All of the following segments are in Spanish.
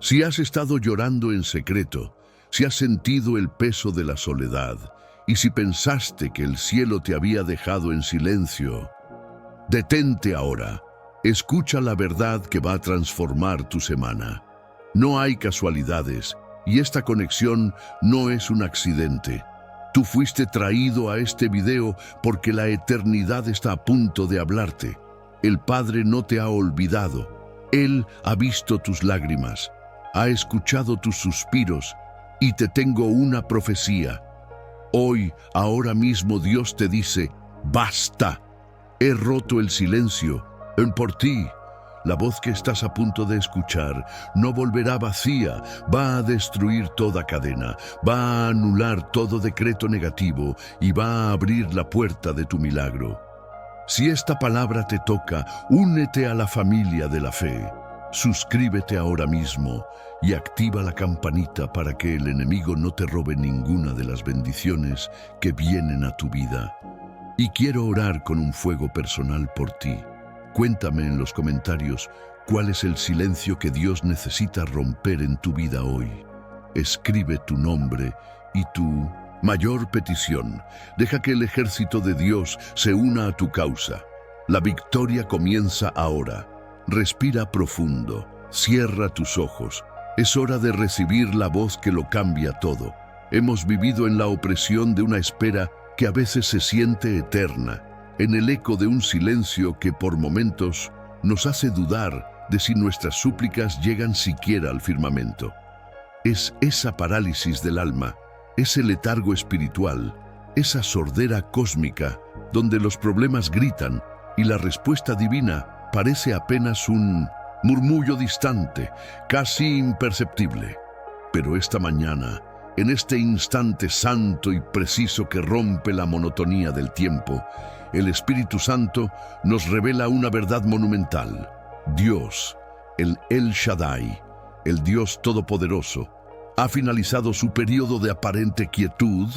Si has estado llorando en secreto, si has sentido el peso de la soledad, y si pensaste que el cielo te había dejado en silencio, detente ahora. Escucha la verdad que va a transformar tu semana. No hay casualidades, y esta conexión no es un accidente. Tú fuiste traído a este video porque la eternidad está a punto de hablarte. El Padre no te ha olvidado. Él ha visto tus lágrimas, ha escuchado tus suspiros, y te tengo una profecía. Hoy, ahora mismo Dios te dice, ¡basta! He roto el silencio por ti. La voz que estás a punto de escuchar no volverá vacía, va a destruir toda cadena, va a anular todo decreto negativo y va a abrir la puerta de tu milagro. Si esta palabra te toca, únete a la familia de la fe. Suscríbete ahora mismo y activa la campanita para que el enemigo no te robe ninguna de las bendiciones que vienen a tu vida. Y quiero orar con un fuego personal por ti. Cuéntame en los comentarios cuál es el silencio que Dios necesita romper en tu vida hoy. Escribe tu nombre y tu mayor petición. Deja que el ejército de Dios se una a tu causa. La victoria comienza ahora. Respira profundo. Cierra tus ojos. Es hora de recibir la voz que lo cambia todo. Hemos vivido en la opresión de una espera que a veces se siente eterna, en el eco de un silencio que por momentos nos hace dudar de si nuestras súplicas llegan siquiera al firmamento. Es esa parálisis del alma, ese letargo espiritual, esa sordera cósmica donde los problemas gritan y la respuesta divina parece apenas un murmullo distante, casi imperceptible. Pero esta mañana, en este instante santo y preciso que rompe la monotonía del tiempo, el Espíritu Santo nos revela una verdad monumental. Dios, el El Shaddai, el Dios Todopoderoso, ha finalizado su periodo de aparente quietud,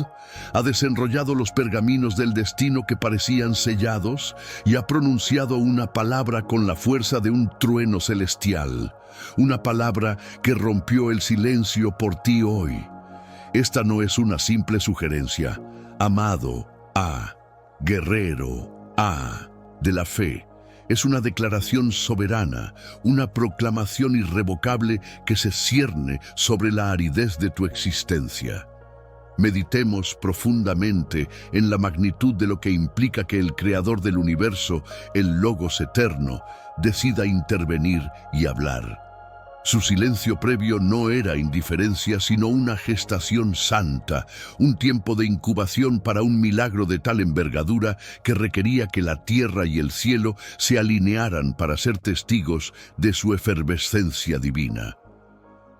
ha desenrollado los pergaminos del destino que parecían sellados y ha pronunciado una palabra con la fuerza de un trueno celestial, una palabra que rompió el silencio por ti hoy. Esta no es una simple sugerencia. Amado A, guerrero A, de la fe. Es una declaración soberana, una proclamación irrevocable que se cierne sobre la aridez de tu existencia. Meditemos profundamente en la magnitud de lo que implica que el Creador del universo, el Logos eterno, decida intervenir y hablar. Su silencio previo no era indiferencia, sino una gestación santa, un tiempo de incubación para un milagro de tal envergadura que requería que la tierra y el cielo se alinearan para ser testigos de su efervescencia divina.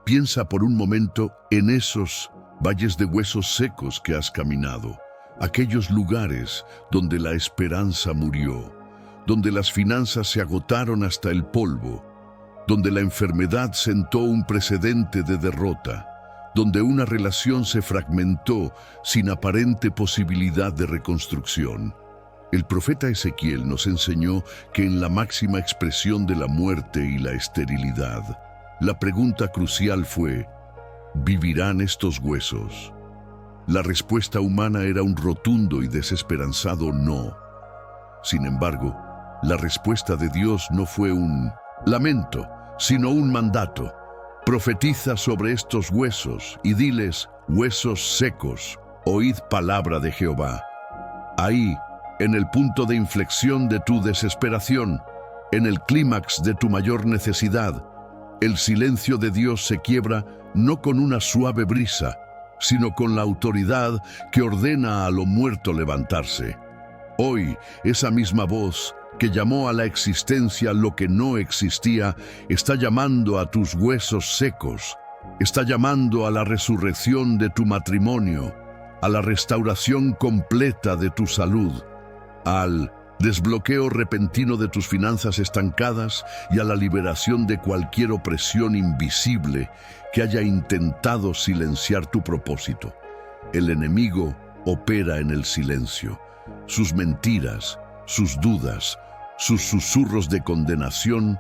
Piensa por un momento en esos valles de huesos secos que has caminado, aquellos lugares donde la esperanza murió, donde las finanzas se agotaron hasta el polvo, donde la enfermedad sentó un precedente de derrota, donde una relación se fragmentó sin aparente posibilidad de reconstrucción. El profeta Ezequiel nos enseñó que en la máxima expresión de la muerte y la esterilidad, la pregunta crucial fue, ¿vivirán estos huesos? La respuesta humana era un rotundo y desesperanzado no. Sin embargo, la respuesta de Dios no fue un lamento, sino un mandato. Profetiza sobre estos huesos y diles, huesos secos, oíd palabra de Jehová. Ahí, en el punto de inflexión de tu desesperación, en el clímax de tu mayor necesidad, el silencio de Dios se quiebra no con una suave brisa, sino con la autoridad que ordena a lo muerto levantarse. Hoy, esa misma voz que llamó a la existencia lo que no existía, está llamando a tus huesos secos, está llamando a la resurrección de tu matrimonio, a la restauración completa de tu salud, al desbloqueo repentino de tus finanzas estancadas y a la liberación de cualquier opresión invisible que haya intentado silenciar tu propósito. El enemigo opera en el silencio. Sus mentiras, sus dudas, sus susurros de condenación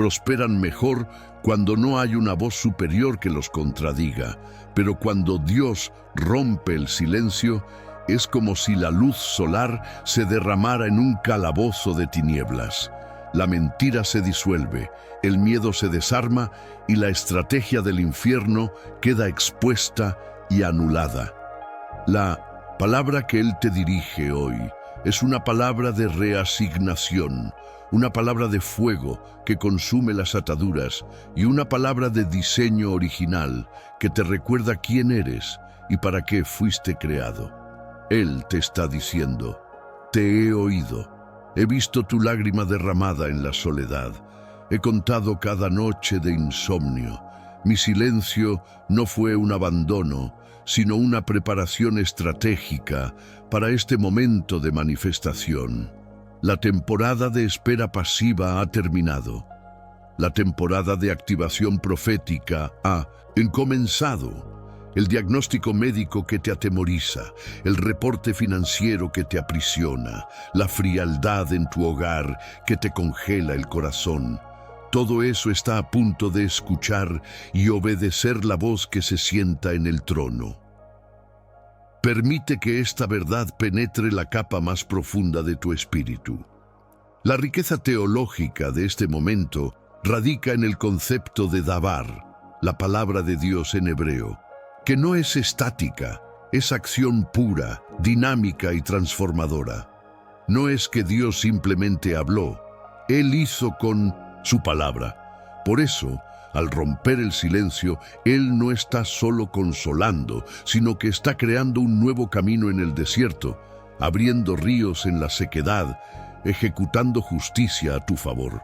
prosperan mejor cuando no hay una voz superior que los contradiga, pero cuando Dios rompe el silencio, es como si la luz solar se derramara en un calabozo de tinieblas. La mentira se disuelve, el miedo se desarma y la estrategia del infierno queda expuesta y anulada. La palabra que Él te dirige hoy es una palabra de reasignación, una palabra de fuego que consume las ataduras y una palabra de diseño original que te recuerda quién eres y para qué fuiste creado. Él te está diciendo: te he oído, he visto tu lágrima derramada en la soledad, he contado cada noche de insomnio. Mi silencio no fue un abandono, sino una preparación estratégica para este momento de manifestación. La temporada de espera pasiva ha terminado. La temporada de activación profética ha comenzado. El diagnóstico médico que te atemoriza, el reporte financiero que te aprisiona, la frialdad en tu hogar que te congela el corazón. Todo eso está a punto de escuchar y obedecer la voz que se sienta en el trono. Permite que esta verdad penetre la capa más profunda de tu espíritu. La riqueza teológica de este momento radica en el concepto de davar, la palabra de Dios en hebreo, que no es estática, es acción pura, dinámica y transformadora. No es que Dios simplemente habló, Él hizo con su palabra. Por eso, al romper el silencio, Él no está solo consolando, sino que está creando un nuevo camino en el desierto, abriendo ríos en la sequedad, ejecutando justicia a tu favor.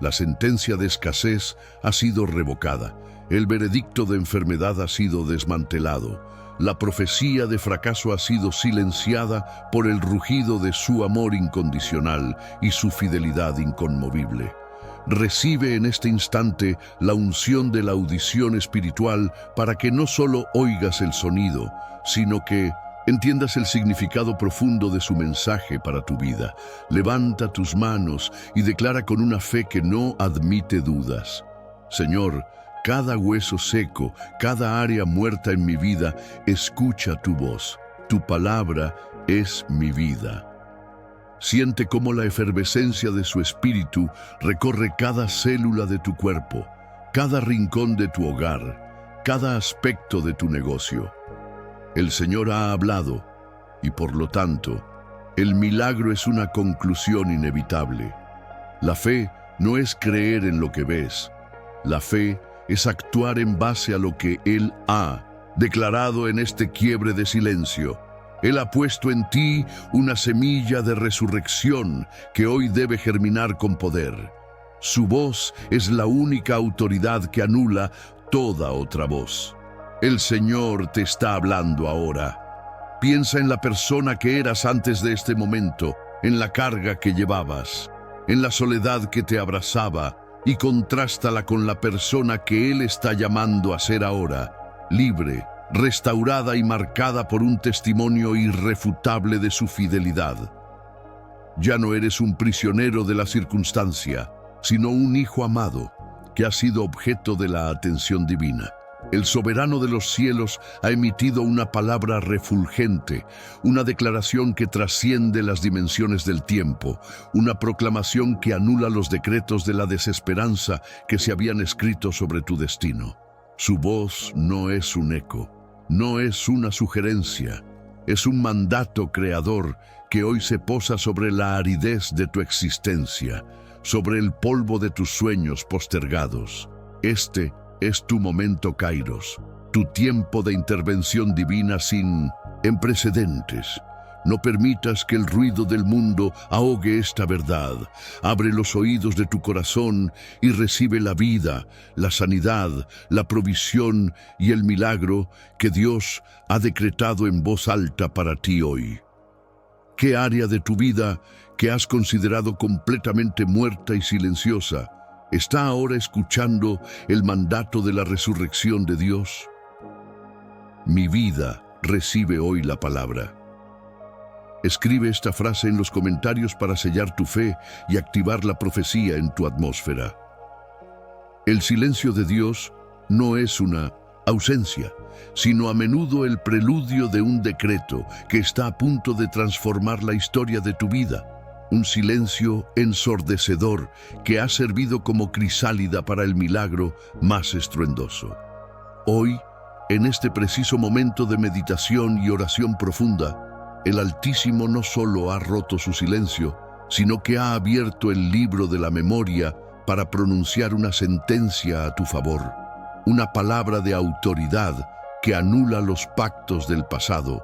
La sentencia de escasez ha sido revocada, el veredicto de enfermedad ha sido desmantelado, la profecía de fracaso ha sido silenciada por el rugido de su amor incondicional y su fidelidad inconmovible. Recibe en este instante la unción de la audición espiritual para que no solo oigas el sonido, sino que entiendas el significado profundo de su mensaje para tu vida. Levanta tus manos y declara con una fe que no admite dudas: Señor, cada hueso seco, cada área muerta en mi vida, escucha tu voz. Tu palabra es mi vida. Siente cómo la efervescencia de su espíritu recorre cada célula de tu cuerpo, cada rincón de tu hogar, cada aspecto de tu negocio. El Señor ha hablado y, por lo tanto, el milagro es una conclusión inevitable. La fe no es creer en lo que ves. La fe es actuar en base a lo que Él ha declarado en este quiebre de silencio. Él ha puesto en ti una semilla de resurrección que hoy debe germinar con poder. Su voz es la única autoridad que anula toda otra voz. El Señor te está hablando ahora. Piensa en la persona que eras antes de este momento, en la carga que llevabas, en la soledad que te abrazaba, y contrástala con la persona que Él está llamando a ser ahora, libre, restaurada y marcada por un testimonio irrefutable de su fidelidad. Ya no eres un prisionero de la circunstancia, sino un hijo amado que ha sido objeto de la atención divina. El soberano de los cielos ha emitido una palabra refulgente, una declaración que trasciende las dimensiones del tiempo, una proclamación que anula los decretos de la desesperanza que se habían escrito sobre tu destino. Su voz no es un eco, no es una sugerencia, es un mandato creador que hoy se posa sobre la aridez de tu existencia, sobre el polvo de tus sueños postergados. Este es tu momento Kairos, tu tiempo de intervención divina sin precedentes. No permitas que el ruido del mundo ahogue esta verdad. Abre los oídos de tu corazón y recibe la vida, la sanidad, la provisión y el milagro que Dios ha decretado en voz alta para ti hoy. ¿Qué área de tu vida que has considerado completamente muerta y silenciosa está ahora escuchando el mandato de la resurrección de Dios? Mi vida recibe hoy la palabra. Escribe esta frase en los comentarios para sellar tu fe y activar la profecía en tu atmósfera. El silencio de Dios no es una ausencia, sino a menudo el preludio de un decreto que está a punto de transformar la historia de tu vida. Un silencio ensordecedor que ha servido como crisálida para el milagro más estruendoso. Hoy, en este preciso momento de meditación y oración profunda, el Altísimo no solo ha roto su silencio, sino que ha abierto el libro de la memoria para pronunciar una sentencia a tu favor, una palabra de autoridad que anula los pactos del pasado,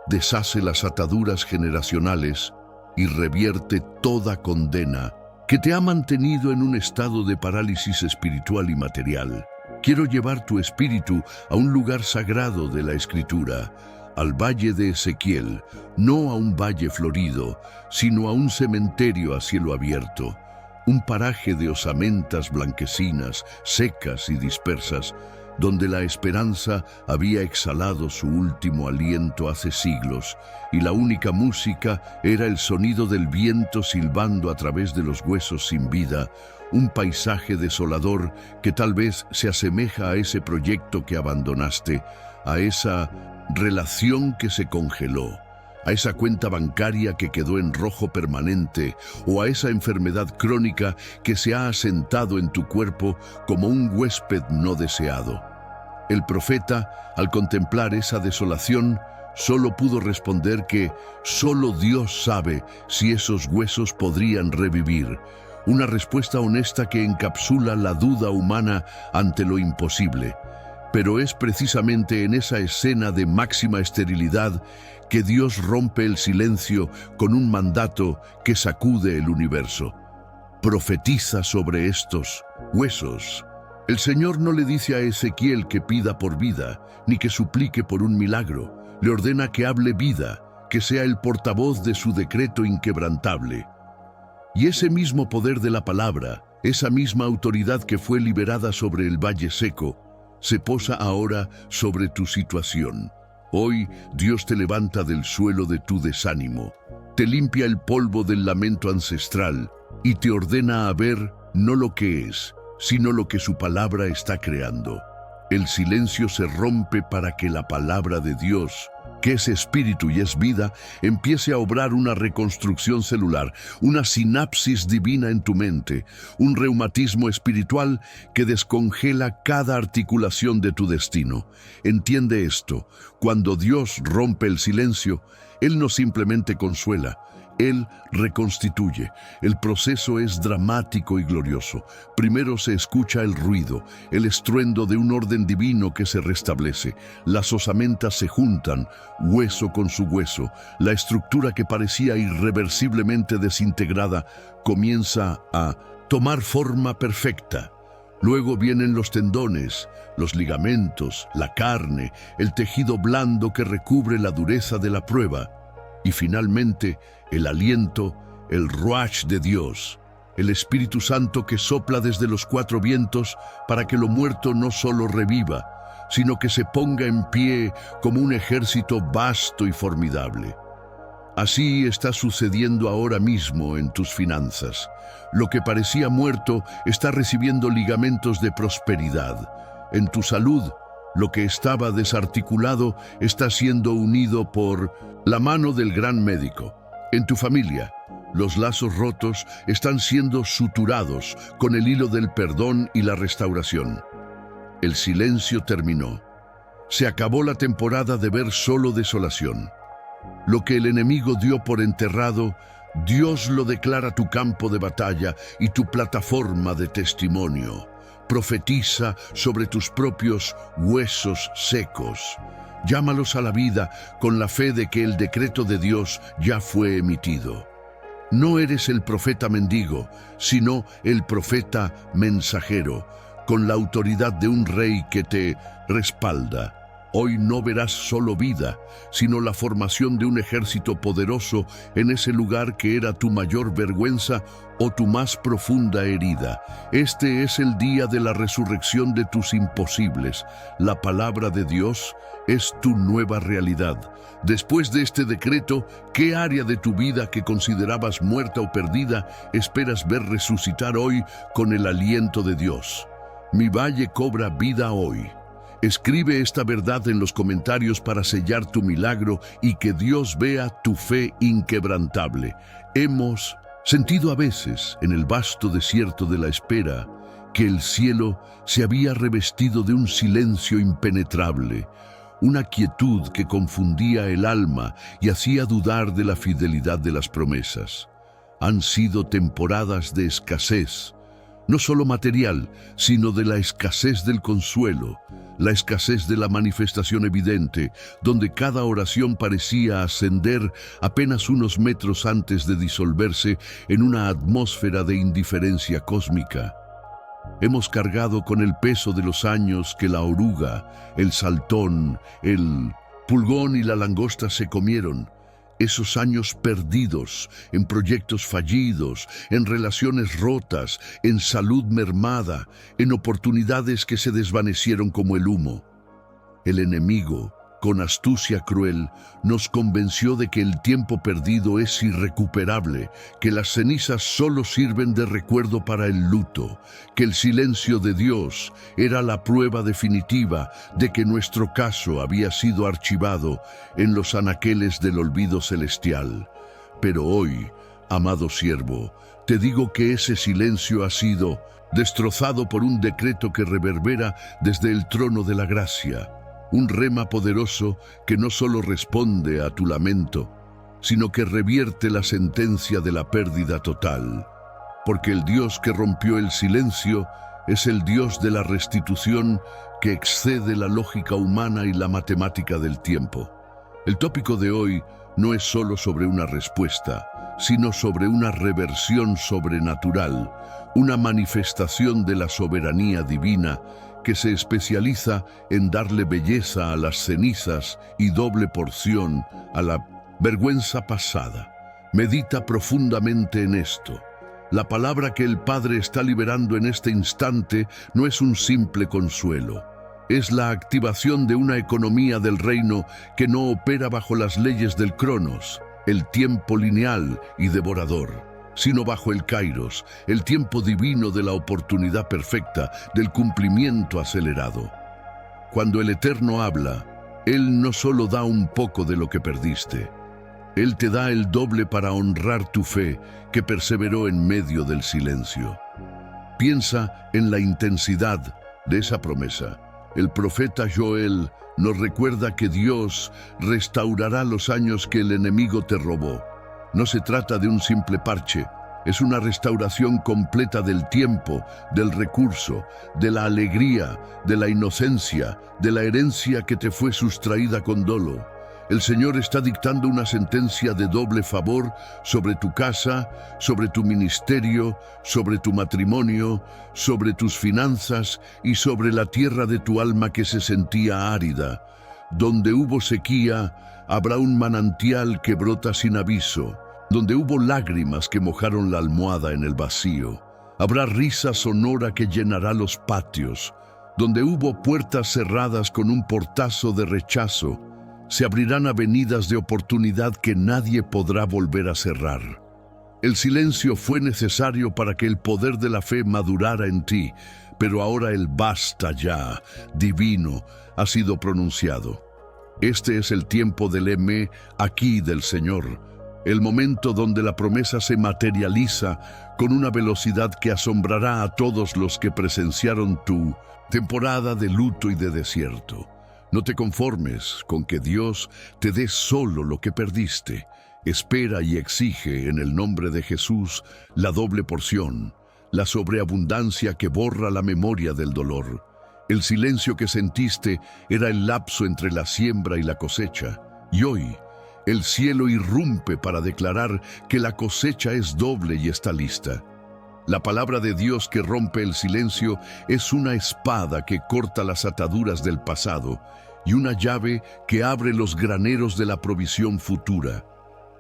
deshace las ataduras generacionales y revierte toda condena que te ha mantenido en un estado de parálisis espiritual y material. Quiero llevar tu espíritu a un lugar sagrado de la Escritura, al valle de Ezequiel, no a un valle florido, sino a un cementerio a cielo abierto, un paraje de osamentas blanquecinas, secas y dispersas, donde la esperanza había exhalado su último aliento hace siglos, y la única música era el sonido del viento silbando a través de los huesos sin vida, un paisaje desolador que tal vez se asemeja a ese proyecto que abandonaste, a esa relación que se congeló, a esa cuenta bancaria que quedó en rojo permanente o a esa enfermedad crónica que se ha asentado en tu cuerpo como un huésped no deseado. El profeta, al contemplar esa desolación, solo pudo responder que solo Dios sabe si esos huesos podrían revivir. Una respuesta honesta que encapsula la duda humana ante lo imposible. Pero es precisamente en esa escena de máxima esterilidad que Dios rompe el silencio con un mandato que sacude el universo. Profetiza sobre estos huesos. El Señor no le dice a Ezequiel que pida por vida, ni que suplique por un milagro. Le ordena que hable vida, que sea el portavoz de su decreto inquebrantable. Y ese mismo poder de la palabra, esa misma autoridad que fue liberada sobre el valle seco, se posa ahora sobre tu situación. Hoy Dios te levanta del suelo de tu desánimo, te limpia el polvo del lamento ancestral y te ordena a ver no lo que es, sino lo que su palabra está creando. El silencio se rompe para que la palabra de Dios, que es espíritu y es vida, empiece a obrar una reconstrucción celular, una sinapsis divina en tu mente, un reumatismo espiritual que descongela cada articulación de tu destino. Entiende esto: cuando Dios rompe el silencio, Él no simplemente consuela, Él reconstituye. El proceso es dramático y glorioso. Primero se escucha el ruido, el estruendo de un orden divino que se restablece. Las osamentas se juntan, hueso con su hueso. La estructura que parecía irreversiblemente desintegrada comienza a tomar forma perfecta. Luego vienen los tendones, los ligamentos, la carne, el tejido blando que recubre la dureza de la prueba. Y finalmente, el aliento, el ruach de Dios, el Espíritu Santo que sopla desde los cuatro vientos para que lo muerto no solo reviva, sino que se ponga en pie como un ejército vasto y formidable. Así está sucediendo ahora mismo en tus finanzas. Lo que parecía muerto está recibiendo ligamentos de prosperidad. En tu salud, lo que estaba desarticulado está siendo unido por la mano del gran médico. En tu familia, los lazos rotos están siendo suturados con el hilo del perdón y la restauración. El silencio terminó. Se acabó la temporada de ver solo desolación. Lo que el enemigo dio por enterrado, Dios lo declara tu campo de batalla y tu plataforma de testimonio. Profetiza sobre tus propios huesos secos. Llámalos a la vida con la fe de que el decreto de Dios ya fue emitido. No eres el profeta mendigo, sino el profeta mensajero, con la autoridad de un rey que te respalda. Hoy no verás solo vida, sino la formación de un ejército poderoso en ese lugar que era tu mayor vergüenza o tu más profunda herida. Este es el día de la resurrección de tus imposibles. La palabra de Dios es tu nueva realidad. Después de este decreto, ¿qué área de tu vida que considerabas muerta o perdida esperas ver resucitar hoy con el aliento de Dios? Mi valle cobra vida hoy. Escribe esta verdad en los comentarios para sellar tu milagro y que Dios vea tu fe inquebrantable. Hemos sentido a veces, en el vasto desierto de la espera, que el cielo se había revestido de un silencio impenetrable, una quietud que confundía el alma y hacía dudar de la fidelidad de las promesas. Han sido temporadas de escasez, no solo material, sino de la escasez del consuelo, la escasez de la manifestación evidente, donde cada oración parecía ascender apenas unos metros antes de disolverse en una atmósfera de indiferencia cósmica. Hemos cargado con el peso de los años que la oruga, el saltón, el pulgón y la langosta se comieron. Esos años perdidos, en proyectos fallidos, en relaciones rotas, en salud mermada, en oportunidades que se desvanecieron como el humo. El enemigo, con astucia cruel, nos convenció de que el tiempo perdido es irrecuperable, que las cenizas solo sirven de recuerdo para el luto, que el silencio de Dios era la prueba definitiva de que nuestro caso había sido archivado en los anaqueles del olvido celestial. Pero hoy, amado siervo, te digo que ese silencio ha sido destrozado por un decreto que reverbera desde el trono de la gracia. Un rema poderoso que no solo responde a tu lamento, sino que revierte la sentencia de la pérdida total. Porque el Dios que rompió el silencio es el Dios de la restitución que excede la lógica humana y la matemática del tiempo. El tópico de hoy no es solo sobre una respuesta, sino sobre una reversión sobrenatural, una manifestación de la soberanía divina que se especializa en darle belleza a las cenizas y doble porción a la vergüenza pasada. Medita profundamente en esto. La palabra que el Padre está liberando en este instante no es un simple consuelo. Es la activación de una economía del reino que no opera bajo las leyes del Cronos, el tiempo lineal y devorador, sino bajo el Kairos, el tiempo divino de la oportunidad perfecta, del cumplimiento acelerado. Cuando el Eterno habla, Él no solo da un poco de lo que perdiste, Él te da el doble para honrar tu fe que perseveró en medio del silencio. Piensa en la intensidad de esa promesa. El profeta Joel nos recuerda que Dios restaurará los años que el enemigo te robó. No se trata de un simple parche, es una restauración completa del tiempo, del recurso, de la alegría, de la inocencia, de la herencia que te fue sustraída con dolo. El Señor está dictando una sentencia de doble favor sobre tu casa, sobre tu ministerio, sobre tu matrimonio, sobre tus finanzas y sobre la tierra de tu alma que se sentía árida. Donde hubo sequía, habrá un manantial que brota sin aviso. Donde hubo lágrimas que mojaron la almohada en el vacío, habrá risa sonora que llenará los patios. Donde hubo puertas cerradas con un portazo de rechazo, se abrirán avenidas de oportunidad que nadie podrá volver a cerrar. El silencio fue necesario para que el poder de la fe madurara en ti, pero ahora el basta ya, divino, ha sido pronunciado. Este es el tiempo del heme aquí del Señor, el momento donde la promesa se materializa con una velocidad que asombrará a todos los que presenciaron tu temporada de luto y de desierto. No te conformes con que Dios te dé solo lo que perdiste. Espera y exige en el nombre de Jesús la doble porción, la sobreabundancia que borra la memoria del dolor. El silencio que sentiste era el lapso entre la siembra y la cosecha. Y hoy, el cielo irrumpe para declarar que la cosecha es doble y está lista. La palabra de Dios que rompe el silencio es una espada que corta las ataduras del pasado y una llave que abre los graneros de la provisión futura.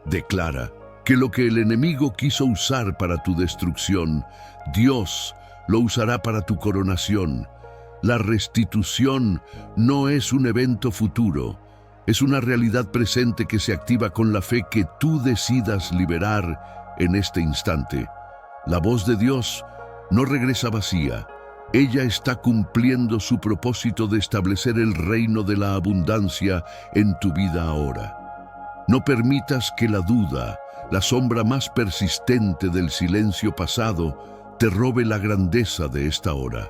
Declara que lo que el enemigo quiso usar para tu destrucción, Dios lo usará para tu coronación. La restitución no es un evento futuro, es una realidad presente que se activa con la fe que tú decidas liberar en este instante. La voz de Dios no regresa vacía, Ella está cumpliendo su propósito de establecer el reino de la abundancia en tu vida ahora. No permitas que la duda, la sombra más persistente del silencio pasado, te robe la grandeza de esta hora.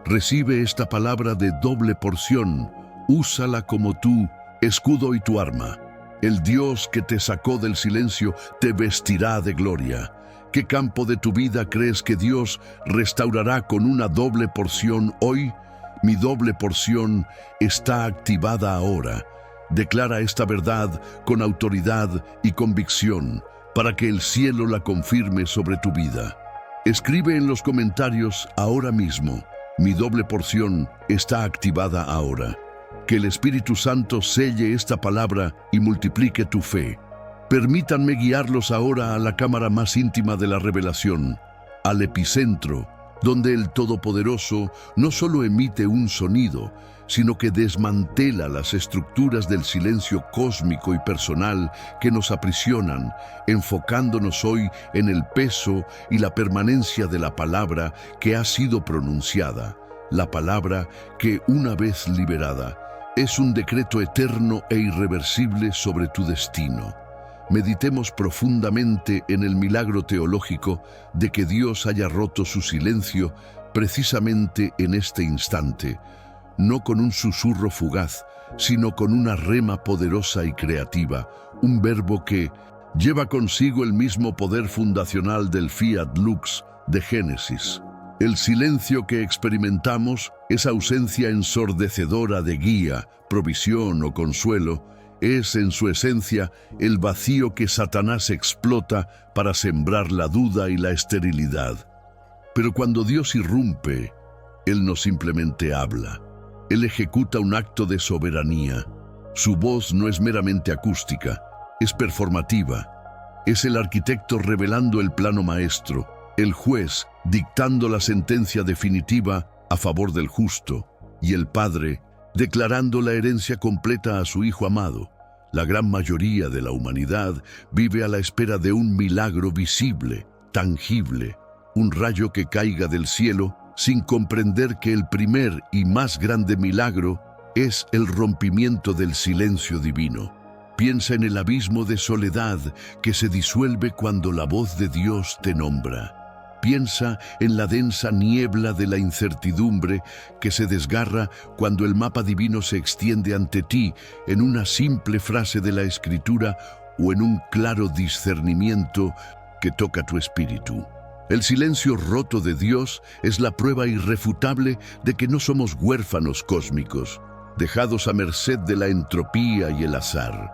Recibe esta palabra de doble porción, úsala como tu escudo y tu arma. El Dios que te sacó del silencio te vestirá de gloria. ¿Qué campo de tu vida crees que Dios restaurará con una doble porción hoy? Mi doble porción está activada ahora. Declara esta verdad con autoridad y convicción para que el cielo la confirme sobre tu vida. Escribe en los comentarios ahora mismo: mi doble porción está activada ahora. Que el Espíritu Santo selle esta palabra y multiplique tu fe. Permítanme guiarlos ahora a la cámara más íntima de la revelación, al epicentro, donde el Todopoderoso no solo emite un sonido, sino que desmantela las estructuras del silencio cósmico y personal que nos aprisionan, enfocándonos hoy en el peso y la permanencia de la palabra que ha sido pronunciada, la palabra que, una vez liberada, es un decreto eterno e irreversible sobre tu destino. Meditemos profundamente en el milagro teológico de que Dios haya roto su silencio precisamente en este instante, no con un susurro fugaz, sino con una rema poderosa y creativa, un verbo que lleva consigo el mismo poder fundacional del Fiat Lux de Génesis. El silencio que experimentamos, esa ausencia ensordecedora de guía, provisión o consuelo, es en su esencia el vacío que Satanás explota para sembrar la duda y la esterilidad. Pero cuando Dios irrumpe, Él no simplemente habla. Él ejecuta un acto de soberanía. Su voz no es meramente acústica, es performativa. Es el arquitecto revelando el plano maestro, el juez dictando la sentencia definitiva a favor del justo, y el Padre declarando la herencia completa a su Hijo amado. La gran mayoría de la humanidad vive a la espera de un milagro visible, tangible, un rayo que caiga del cielo, sin comprender que el primer y más grande milagro es el rompimiento del silencio divino. Piensa en el abismo de soledad que se disuelve cuando la voz de Dios te nombra. Piensa en la densa niebla de la incertidumbre que se desgarra cuando el mapa divino se extiende ante ti en una simple frase de la Escritura o en un claro discernimiento que toca tu espíritu. El silencio roto de Dios es la prueba irrefutable de que no somos huérfanos cósmicos, dejados a merced de la entropía y el azar.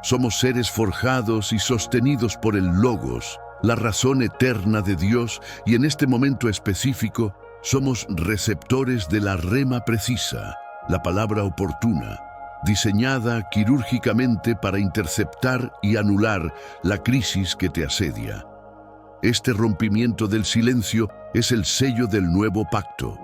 Somos seres forjados y sostenidos por el Logos, la razón eterna de Dios, y en este momento específico somos receptores de la rema precisa, la palabra oportuna, diseñada quirúrgicamente para interceptar y anular la crisis que te asedia. Este rompimiento del silencio es el sello del nuevo pacto.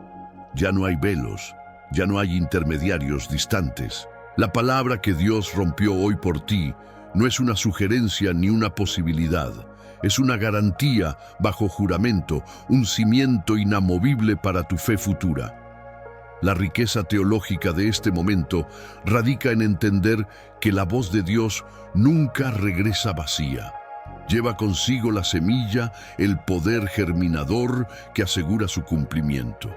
Ya no hay velos, ya no hay intermediarios distantes. La palabra que Dios rompió hoy por ti no es una sugerencia ni una posibilidad. Es una garantía bajo juramento, un cimiento inamovible para tu fe futura. La riqueza teológica de este momento radica en entender que la voz de Dios nunca regresa vacía. Lleva consigo la semilla, el poder germinador que asegura su cumplimiento.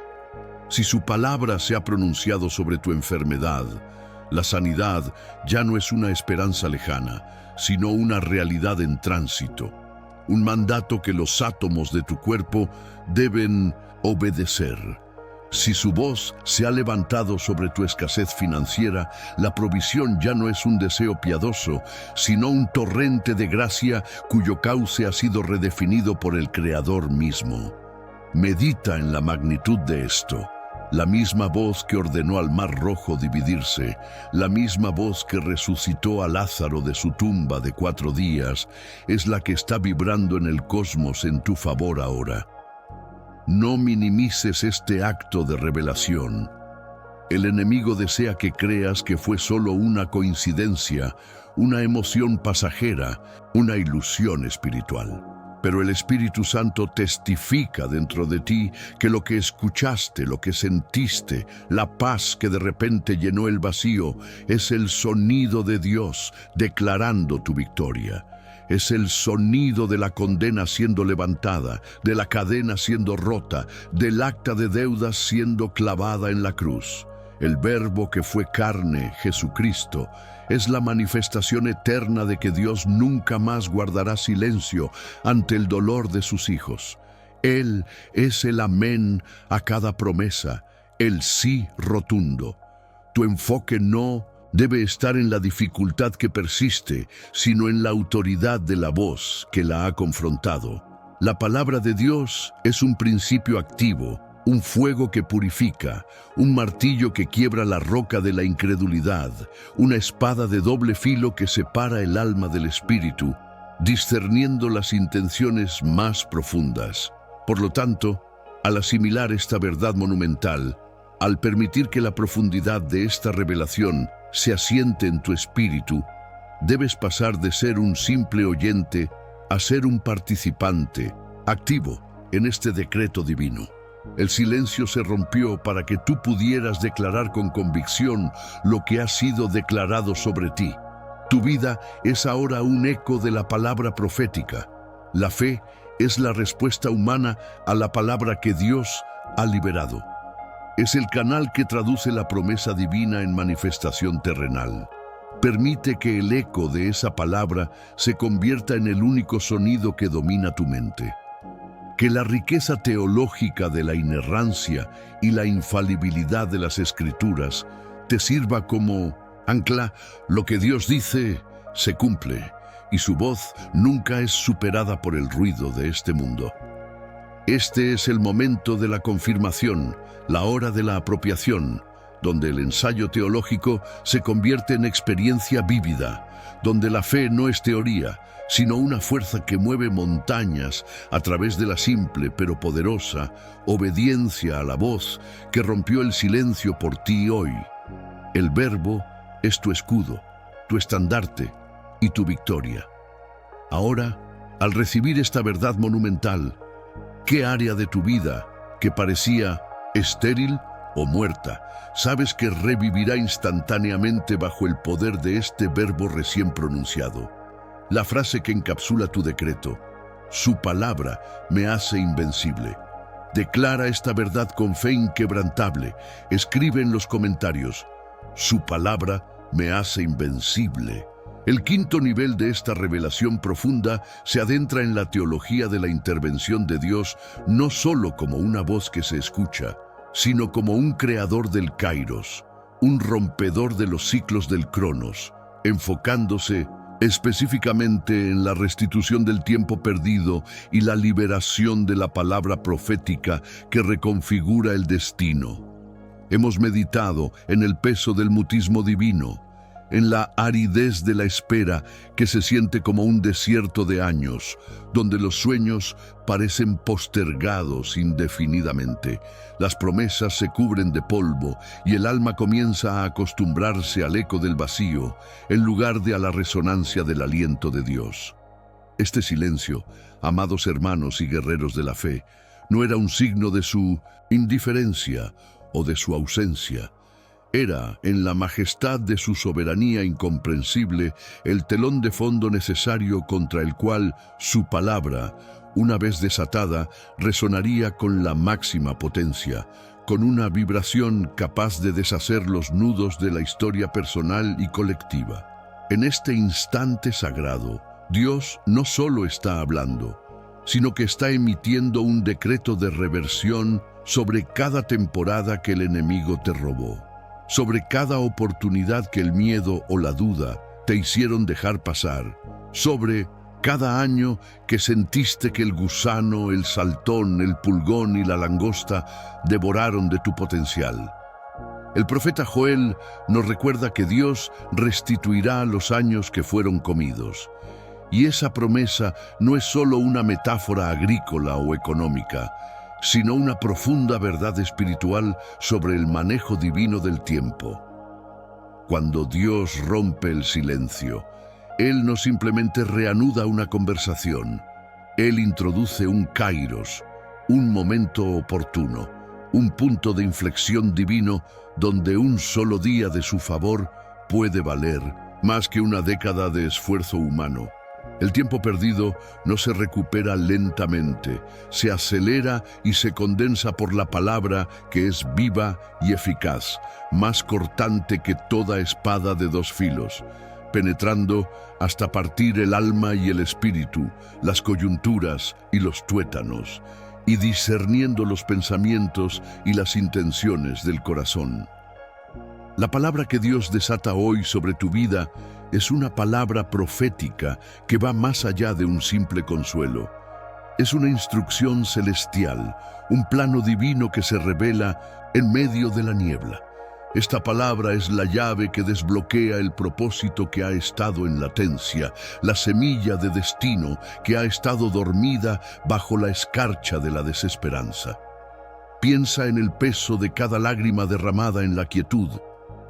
Si su palabra se ha pronunciado sobre tu enfermedad, la sanidad ya no es una esperanza lejana, sino una realidad en tránsito. Un mandato que los átomos de tu cuerpo deben obedecer. Si su voz se ha levantado sobre tu escasez financiera, la provisión ya no es un deseo piadoso, sino un torrente de gracia cuyo cauce ha sido redefinido por el Creador mismo. Medita en la magnitud de esto. La misma voz que ordenó al Mar Rojo dividirse, la misma voz que resucitó a Lázaro de su tumba de 4 días, es la que está vibrando en el cosmos en tu favor ahora. No minimices este acto de revelación. El enemigo desea que creas que fue solo una coincidencia, una emoción pasajera, una ilusión espiritual. Pero el Espíritu Santo testifica dentro de ti que lo que escuchaste, lo que sentiste, la paz que de repente llenó el vacío, es el sonido de Dios declarando tu victoria. Es el sonido de la condena siendo levantada, de la cadena siendo rota, del acta de deudas siendo clavada en la cruz. El Verbo que fue carne, Jesucristo, es la manifestación eterna de que Dios nunca más guardará silencio ante el dolor de sus hijos. Él es el amén a cada promesa, el sí rotundo. Tu enfoque no debe estar en la dificultad que persiste, sino en la autoridad de la voz que la ha confrontado. La palabra de Dios es un principio activo, un fuego que purifica, un martillo que quiebra la roca de la incredulidad, una espada de doble filo que separa el alma del espíritu, discerniendo las intenciones más profundas. Por lo tanto, al asimilar esta verdad monumental, al permitir que la profundidad de esta revelación se asiente en tu espíritu, debes pasar de ser un simple oyente a ser un participante activo en este decreto divino. El silencio se rompió para que tú pudieras declarar con convicción lo que ha sido declarado sobre ti. Tu vida es ahora un eco de la palabra profética. La fe es la respuesta humana a la palabra que Dios ha liberado. Es el canal que traduce la promesa divina en manifestación terrenal. Permite que el eco de esa palabra se convierta en el único sonido que domina tu mente. Que la riqueza teológica de la inerrancia y la infalibilidad de las Escrituras te sirva como ancla. Lo que Dios dice se cumple, y su voz nunca es superada por el ruido de este mundo. Este es el momento de la confirmación, la hora de la apropiación, donde el ensayo teológico se convierte en experiencia vívida, donde la fe no es teoría, sino una fuerza que mueve montañas a través de la simple pero poderosa obediencia a la voz que rompió el silencio por ti hoy. El Verbo es tu escudo, tu estandarte y tu victoria. Ahora, al recibir esta verdad monumental, ¿qué área de tu vida que parecía estéril o muerta sabes que revivirá instantáneamente bajo el poder de este verbo recién pronunciado? La frase que encapsula tu decreto: su palabra me hace invencible. Declara esta verdad con fe inquebrantable. Escribe en los comentarios: su palabra me hace invencible. El quinto nivel de esta revelación profunda se adentra en la teología de la intervención de Dios, no solo como una voz que se escucha, sino como un creador del kairos, un rompedor de los ciclos del cronos, enfocándose específicamente en la restitución del tiempo perdido y la liberación de la palabra profética que reconfigura el destino. Hemos meditado en el peso del mutismo divino, en la aridez de la espera que se siente como un desierto de años, donde los sueños parecen postergados indefinidamente, las promesas se cubren de polvo y el alma comienza a acostumbrarse al eco del vacío en lugar de a la resonancia del aliento de Dios. Este silencio, amados hermanos y guerreros de la fe, no era un signo de su indiferencia o de su ausencia. Era, en la majestad de su soberanía incomprensible, el telón de fondo necesario contra el cual su palabra, una vez desatada, resonaría con la máxima potencia, con una vibración capaz de deshacer los nudos de la historia personal y colectiva. En este instante sagrado, Dios no solo está hablando, sino que está emitiendo un decreto de reversión sobre cada temporada que el enemigo te robó, sobre cada oportunidad que el miedo o la duda te hicieron dejar pasar, sobre cada año que sentiste que el gusano, el saltón, el pulgón y la langosta devoraron de tu potencial. El profeta Joel nos recuerda que Dios restituirá los años que fueron comidos. Y esa promesa no es solo una metáfora agrícola o económica, sino una profunda verdad espiritual sobre el manejo divino del tiempo. Cuando Dios rompe el silencio, Él no simplemente reanuda una conversación, Él introduce un kairos, un momento oportuno, un punto de inflexión divino donde un solo día de su favor puede valer más que una década de esfuerzo humano. El tiempo perdido no se recupera lentamente, se acelera y se condensa por la palabra que es viva y eficaz, más cortante que toda espada de dos filos, penetrando hasta partir el alma y el espíritu, las coyunturas y los tuétanos, y discerniendo los pensamientos y las intenciones del corazón. La palabra que Dios desata hoy sobre tu vida es una palabra profética que va más allá de un simple consuelo. Es una instrucción celestial, un plano divino que se revela en medio de la niebla. Esta palabra es la llave que desbloquea el propósito que ha estado en latencia, la semilla de destino que ha estado dormida bajo la escarcha de la desesperanza. Piensa en el peso de cada lágrima derramada en la quietud,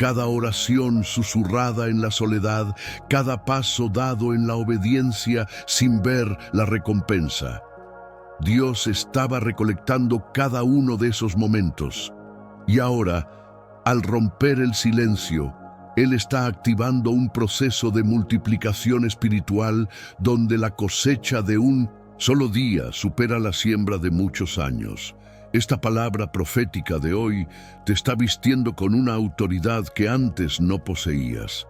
cada oración susurrada en la soledad, cada paso dado en la obediencia sin ver la recompensa. Dios estaba recolectando cada uno de esos momentos. Y ahora, al romper el silencio, Él está activando un proceso de multiplicación espiritual donde la cosecha de un solo día supera la siembra de muchos años. Esta palabra profética de hoy te está vistiendo con una autoridad que antes no poseías.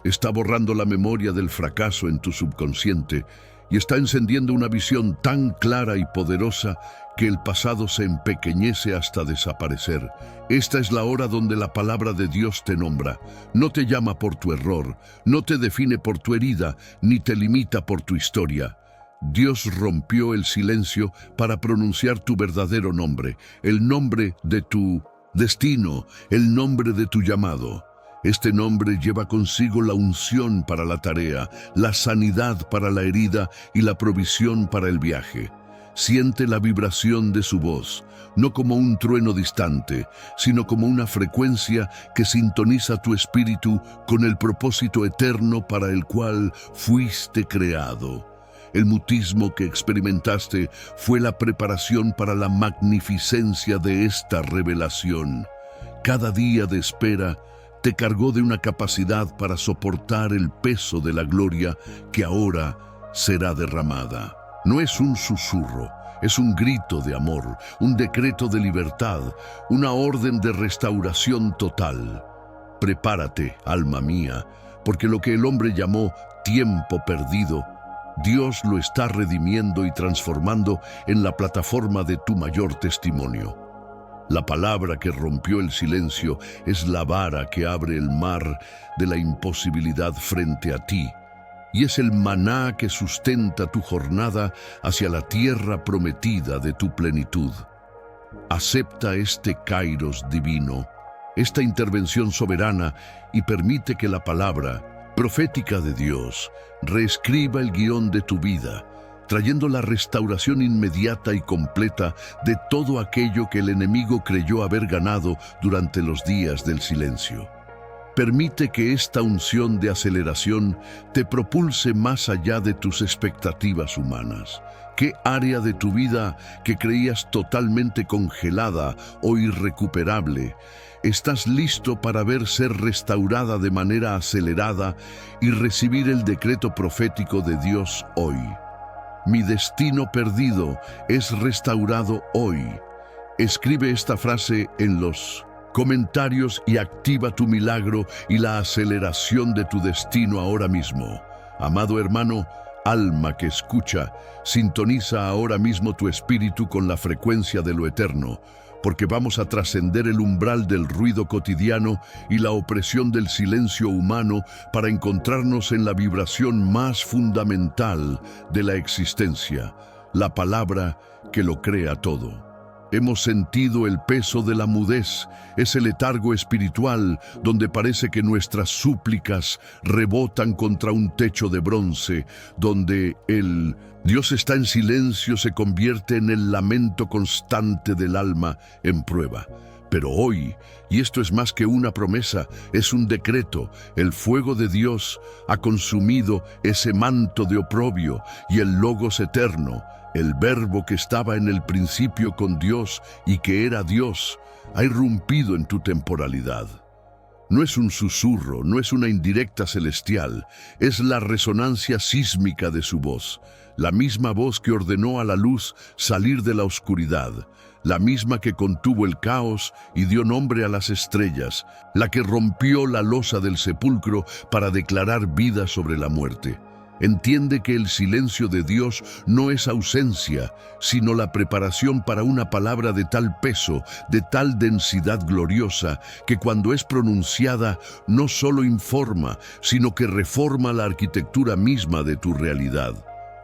Está borrando la memoria del fracaso en tu subconsciente y está encendiendo una visión tan clara y poderosa que el pasado se empequeñece hasta desaparecer. Esta es la hora donde la palabra de Dios te nombra. No te llama por tu error, no te define por tu herida, ni te limita por tu historia. Dios rompió el silencio para pronunciar tu verdadero nombre, el nombre de tu destino, el nombre de tu llamado. Este nombre lleva consigo la unción para la tarea, la sanidad para la herida y la provisión para el viaje. Siente la vibración de su voz, no como un trueno distante, sino como una frecuencia que sintoniza tu espíritu con el propósito eterno para el cual fuiste creado. El mutismo que experimentaste fue la preparación para la magnificencia de esta revelación. Cada día de espera te cargó de una capacidad para soportar el peso de la gloria que ahora será derramada. No es un susurro, es un grito de amor, un decreto de libertad, una orden de restauración total. Prepárate, alma mía, porque lo que el hombre llamó tiempo perdido, Dios lo está redimiendo y transformando en la plataforma de tu mayor testimonio. La palabra que rompió el silencio es la vara que abre el mar de la imposibilidad frente a ti, y es el maná que sustenta tu jornada hacia la tierra prometida de tu plenitud. Acepta este kairos divino, esta intervención soberana, y permite que la palabra profética de Dios reescriba el guión de tu vida, trayendo la restauración inmediata y completa de todo aquello que el enemigo creyó haber ganado durante los días del silencio. Permite que esta unción de aceleración te propulse más allá de tus expectativas humanas. ¿Qué área de tu vida que creías totalmente congelada o irrecuperable estás listo para ver ser restaurada de manera acelerada y recibir el decreto profético de Dios hoy? Mi destino perdido es restaurado hoy. Escribe esta frase en los comentarios y activa tu milagro y la aceleración de tu destino ahora mismo. Amado hermano, alma que escucha, sintoniza ahora mismo tu espíritu con la frecuencia de lo eterno, porque vamos a trascender el umbral del ruido cotidiano y la opresión del silencio humano para encontrarnos en la vibración más fundamental de la existencia, la palabra que lo crea todo. Hemos sentido el peso de la mudez, ese letargo espiritual donde parece que nuestras súplicas rebotan contra un techo de bronce, donde el Dios está en silencio se convierte en el lamento constante del alma en prueba. Pero hoy, y esto es más que una promesa, es un decreto, el fuego de Dios ha consumido ese manto de oprobio y el Logos eterno El Verbo que estaba en el principio con Dios y que era Dios, ha irrumpido en tu temporalidad. No es un susurro, no es una indirecta celestial, es la resonancia sísmica de su voz, la misma voz que ordenó a la luz salir de la oscuridad, la misma que contuvo el caos y dio nombre a las estrellas, la que rompió la losa del sepulcro para declarar vida sobre la muerte. Entiende que el silencio de Dios no es ausencia, sino la preparación para una palabra de tal peso, de tal densidad gloriosa, que cuando es pronunciada no solo informa, sino que reforma la arquitectura misma de tu realidad.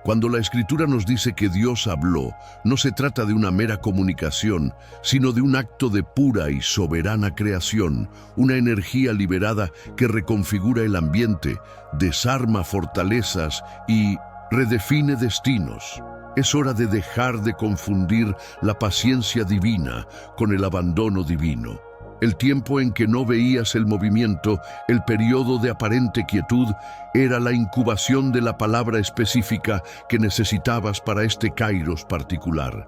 Cuando la Escritura nos dice que Dios habló, no se trata de una mera comunicación, sino de un acto de pura y soberana creación, una energía liberada que reconfigura el ambiente, desarma fortalezas y redefine destinos. Es hora de dejar de confundir la paciencia divina con el abandono divino. El tiempo en que no veías el movimiento, el periodo de aparente quietud, era la incubación de la palabra específica que necesitabas para este kairos particular.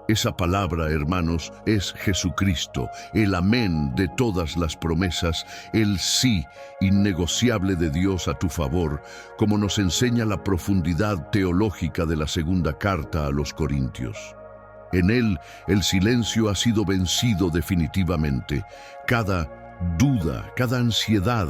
Esa palabra, hermanos, es Jesucristo, el amén de todas las promesas, el sí innegociable de Dios a tu favor, como nos enseña la profundidad teológica de la segunda carta a los Corintios. En él, el silencio ha sido vencido definitivamente. Cada duda, cada ansiedad,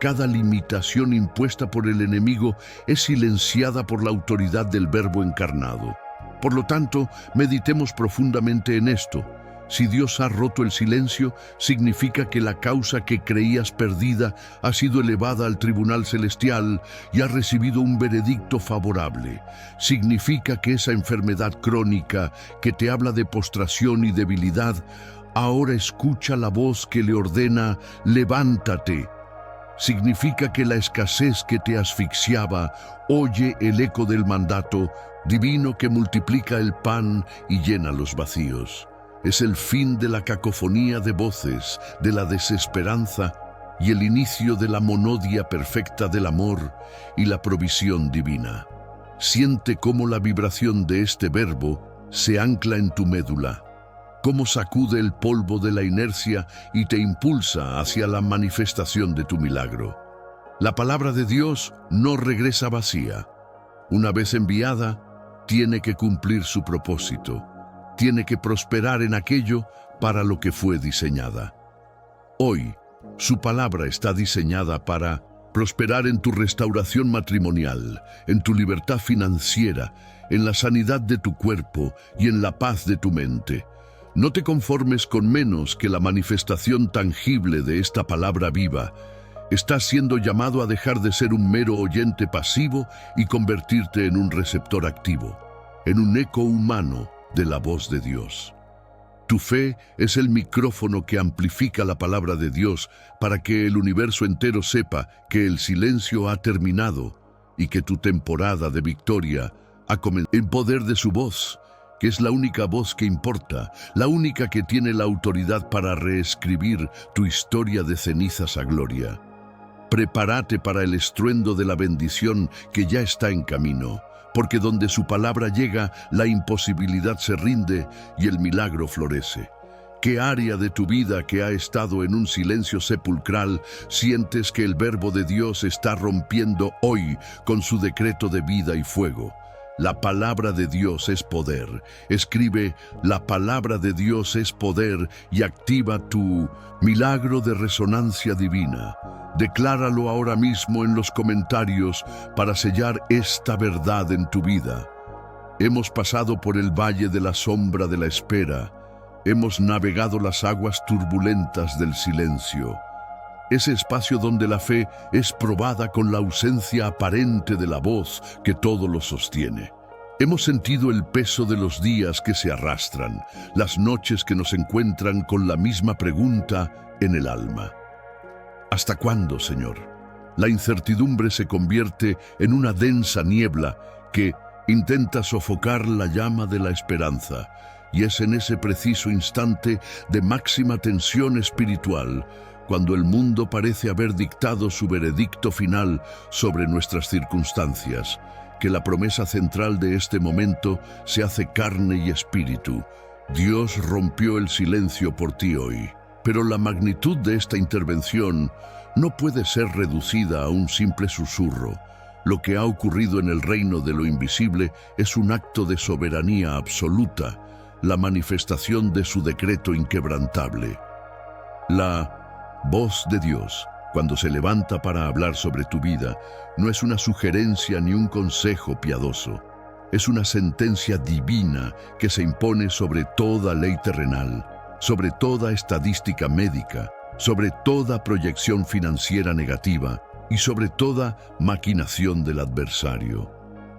cada limitación impuesta por el enemigo es silenciada por la autoridad del Verbo encarnado. Por lo tanto, meditemos profundamente en esto. Si Dios ha roto el silencio, significa que la causa que creías perdida ha sido elevada al tribunal celestial y ha recibido un veredicto favorable. Significa que esa enfermedad crónica que te habla de postración y debilidad, ahora escucha la voz que le ordena, levántate. Significa que la escasez que te asfixiaba oye el eco del mandato divino que multiplica el pan y llena los vacíos. Es el fin de la cacofonía de voces, de la desesperanza y el inicio de la monodia perfecta del amor y la provisión divina. Siente cómo la vibración de este verbo se ancla en tu médula, cómo sacude el polvo de la inercia y te impulsa hacia la manifestación de tu milagro. La palabra de Dios no regresa vacía. Una vez enviada, tiene que cumplir su propósito. Tiene que prosperar en aquello para lo que fue diseñada. Hoy, su palabra está diseñada para prosperar en tu restauración matrimonial, en tu libertad financiera, en la sanidad de tu cuerpo y en la paz de tu mente. No te conformes con menos que la manifestación tangible de esta palabra viva. Estás siendo llamado a dejar de ser un mero oyente pasivo y convertirte en un receptor activo, en un eco humano de la voz de Dios. Tu fe es el micrófono que amplifica la palabra de Dios para que el universo entero sepa que el silencio ha terminado y que tu temporada de victoria ha comenzado en poder de su voz, que es la única voz que importa, la única que tiene la autoridad para reescribir tu historia de cenizas a gloria. Prepárate para el estruendo de la bendición que ya está en camino, porque donde su palabra llega, la imposibilidad se rinde y el milagro florece. ¿Qué área de tu vida que ha estado en un silencio sepulcral sientes que el Verbo de Dios está rompiendo hoy con su decreto de vida y fuego? La palabra de Dios es poder. Escribe, la palabra de Dios es poder y activa tu milagro de resonancia divina. Decláralo ahora mismo en los comentarios para sellar esta verdad en tu vida. Hemos pasado por el valle de la sombra de la espera. Hemos navegado las aguas turbulentas del silencio. Ese espacio donde la fe es probada con la ausencia aparente de la voz que todo lo sostiene. Hemos sentido el peso de los días que se arrastran, las noches que nos encuentran con la misma pregunta en el alma. ¿Hasta cuándo, Señor? La incertidumbre se convierte en una densa niebla que intenta sofocar la llama de la esperanza, y es en ese preciso instante de máxima tensión espiritual cuando el mundo parece haber dictado su veredicto final sobre nuestras circunstancias, que la promesa central de este momento se hace carne y espíritu. Dios rompió el silencio por ti hoy. Pero la magnitud de esta intervención no puede ser reducida a un simple susurro. Lo que ha ocurrido en el reino de lo invisible es un acto de soberanía absoluta, la manifestación de su decreto inquebrantable. La voz de Dios, cuando se levanta para hablar sobre tu vida, no es una sugerencia ni un consejo piadoso. Es una sentencia divina que se impone sobre toda ley terrenal, sobre toda estadística médica, sobre toda proyección financiera negativa y sobre toda maquinación del adversario.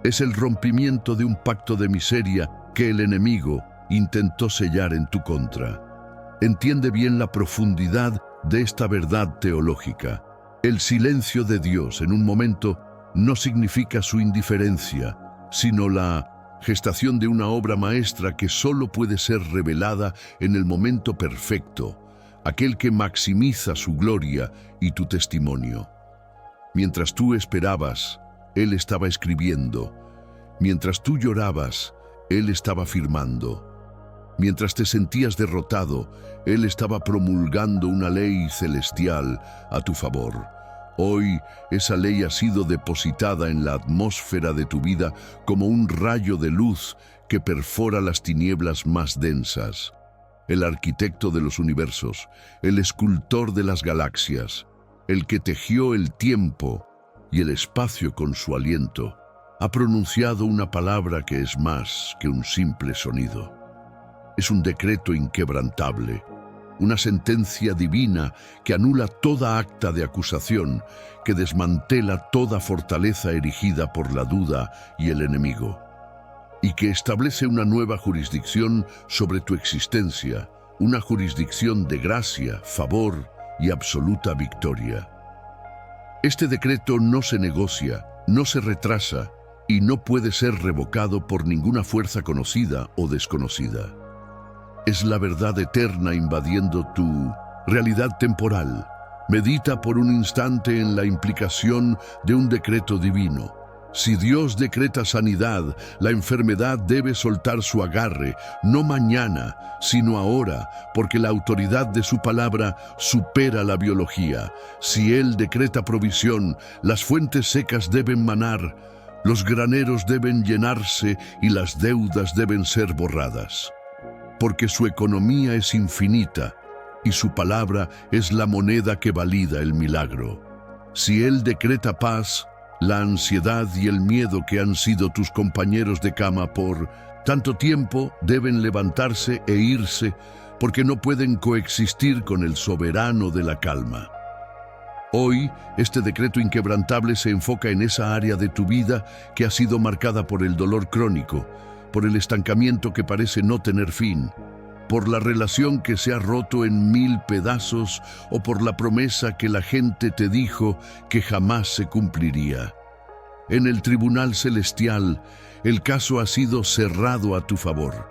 Es el rompimiento de un pacto de miseria que el enemigo intentó sellar en tu contra. Entiende bien la profundidad de esta verdad teológica. El silencio de Dios en un momento no significa su indiferencia, sino la gestación de una obra maestra que solo puede ser revelada en el momento perfecto, aquel que maximiza su gloria y tu testimonio. Mientras tú esperabas, Él estaba escribiendo. Mientras tú llorabas, Él estaba firmando. Mientras te sentías derrotado, Él estaba promulgando una ley celestial a tu favor. Hoy esa ley ha sido depositada en la atmósfera de tu vida como un rayo de luz que perfora las tinieblas más densas. El arquitecto de los universos, el escultor de las galaxias, el que tejió el tiempo y el espacio con su aliento, ha pronunciado una palabra que es más que un simple sonido. Es un decreto inquebrantable, una sentencia divina que anula toda acta de acusación, que desmantela toda fortaleza erigida por la duda y el enemigo, y que establece una nueva jurisdicción sobre tu existencia, una jurisdicción de gracia, favor y absoluta victoria. Este decreto no se negocia, no se retrasa y no puede ser revocado por ninguna fuerza conocida o desconocida. Es la verdad eterna invadiendo tu realidad temporal. Medita por un instante en la implicación de un decreto divino. Si Dios decreta sanidad, la enfermedad debe soltar su agarre, no mañana, sino ahora, porque la autoridad de su palabra supera la biología. Si Él decreta provisión, las fuentes secas deben manar, los graneros deben llenarse y las deudas deben ser borradas. Porque su economía es infinita y su palabra es la moneda que valida el milagro. Si Él decreta paz, la ansiedad y el miedo que han sido tus compañeros de cama por tanto tiempo deben levantarse e irse porque no pueden coexistir con el soberano de la calma. Hoy, este decreto inquebrantable se enfoca en esa área de tu vida que ha sido marcada por el dolor crónico, por el estancamiento que parece no tener fin, por la relación que se ha roto en 1000 pedazos o por la promesa que la gente te dijo que jamás se cumpliría. En el tribunal celestial, el caso ha sido cerrado a tu favor.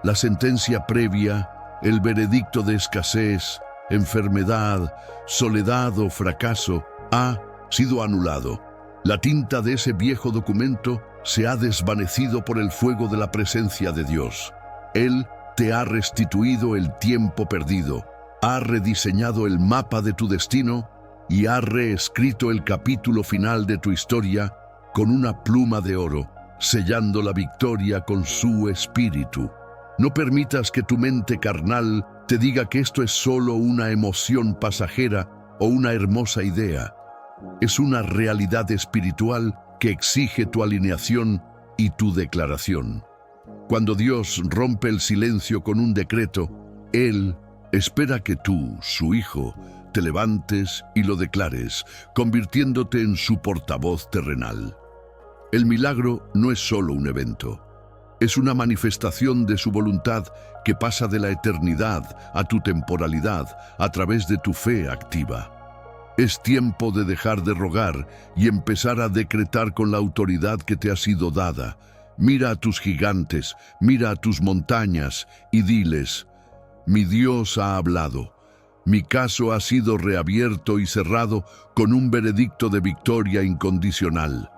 La sentencia previa, el veredicto de escasez, enfermedad, soledad o fracaso ha sido anulado. La tinta de ese viejo documento se ha desvanecido por el fuego de la presencia de Dios. Él te ha restituido el tiempo perdido, ha rediseñado el mapa de tu destino y ha reescrito el capítulo final de tu historia con una pluma de oro, sellando la victoria con su espíritu. No permitas que tu mente carnal te diga que esto es solo una emoción pasajera o una hermosa idea. Es una realidad espiritual que exige tu alineación y tu declaración. Cuando Dios rompe el silencio con un decreto, Él espera que tú, su hijo, te levantes y lo declares, convirtiéndote en su portavoz terrenal. El milagro no es solo un evento. Es una manifestación de su voluntad que pasa de la eternidad a tu temporalidad a través de tu fe activa. Es tiempo de dejar de rogar y empezar a decretar con la autoridad que te ha sido dada. Mira a tus gigantes, mira a tus montañas y diles: mi Dios ha hablado. Mi caso ha sido reabierto y cerrado con un veredicto de victoria incondicional.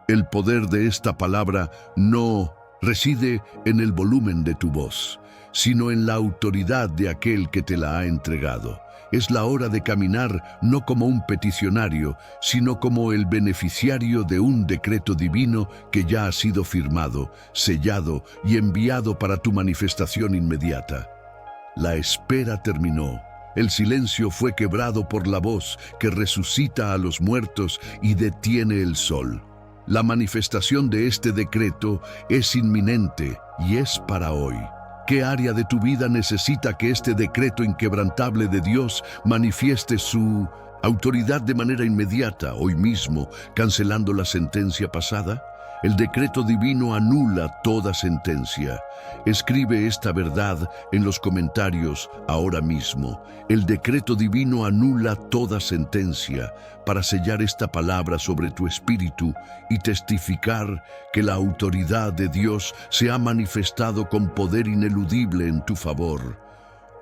El poder de esta palabra no reside en el volumen de tu voz, sino en la autoridad de aquel que te la ha entregado. Es la hora de caminar no como un peticionario, sino como el beneficiario de un decreto divino que ya ha sido firmado, sellado y enviado para tu manifestación inmediata. La espera terminó. El silencio fue quebrado por la voz que resucita a los muertos y detiene el sol. La manifestación de este decreto es inminente y es para hoy. ¿Qué área de tu vida necesita que este decreto inquebrantable de Dios manifieste su autoridad de manera inmediata, hoy mismo, cancelando la sentencia pasada? El decreto divino anula toda sentencia. Escribe esta verdad en los comentarios ahora mismo. El decreto divino anula toda sentencia para sellar esta palabra sobre tu espíritu y testificar que la autoridad de Dios se ha manifestado con poder ineludible en tu favor.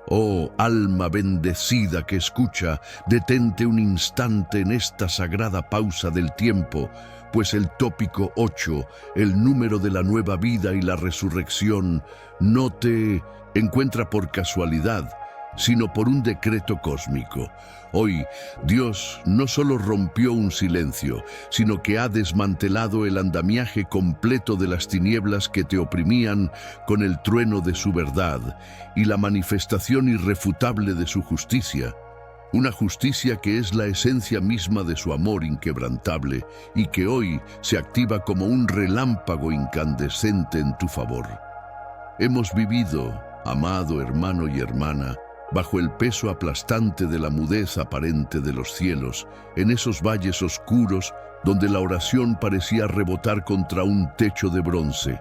Oh, alma bendecida que escucha, detente un instante en esta sagrada pausa del tiempo, pues el tópico 8, el número de la nueva vida y la resurrección, no te encuentra por casualidad, sino por un decreto cósmico. Hoy, Dios no solo rompió un silencio, sino que ha desmantelado el andamiaje completo de las tinieblas que te oprimían con el trueno de su verdad y la manifestación irrefutable de su justicia. Una justicia que es la esencia misma de su amor inquebrantable y que hoy se activa como un relámpago incandescente en tu favor. Hemos vivido, amado hermano y hermana, bajo el peso aplastante de la mudez aparente de los cielos, en esos valles oscuros donde la oración parecía rebotar contra un techo de bronce,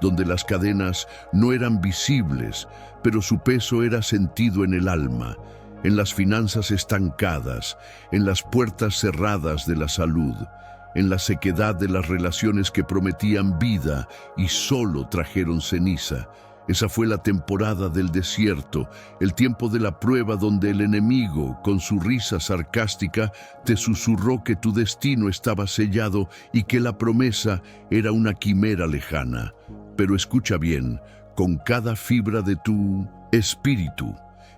donde las cadenas no eran visibles, pero su peso era sentido en el alma, en las finanzas estancadas, en las puertas cerradas de la salud, en la sequedad de las relaciones que prometían vida y solo trajeron ceniza. Esa fue la temporada del desierto, el tiempo de la prueba donde el enemigo, con su risa sarcástica, te susurró que tu destino estaba sellado y que la promesa era una quimera lejana. Pero escucha bien, con cada fibra de tu espíritu.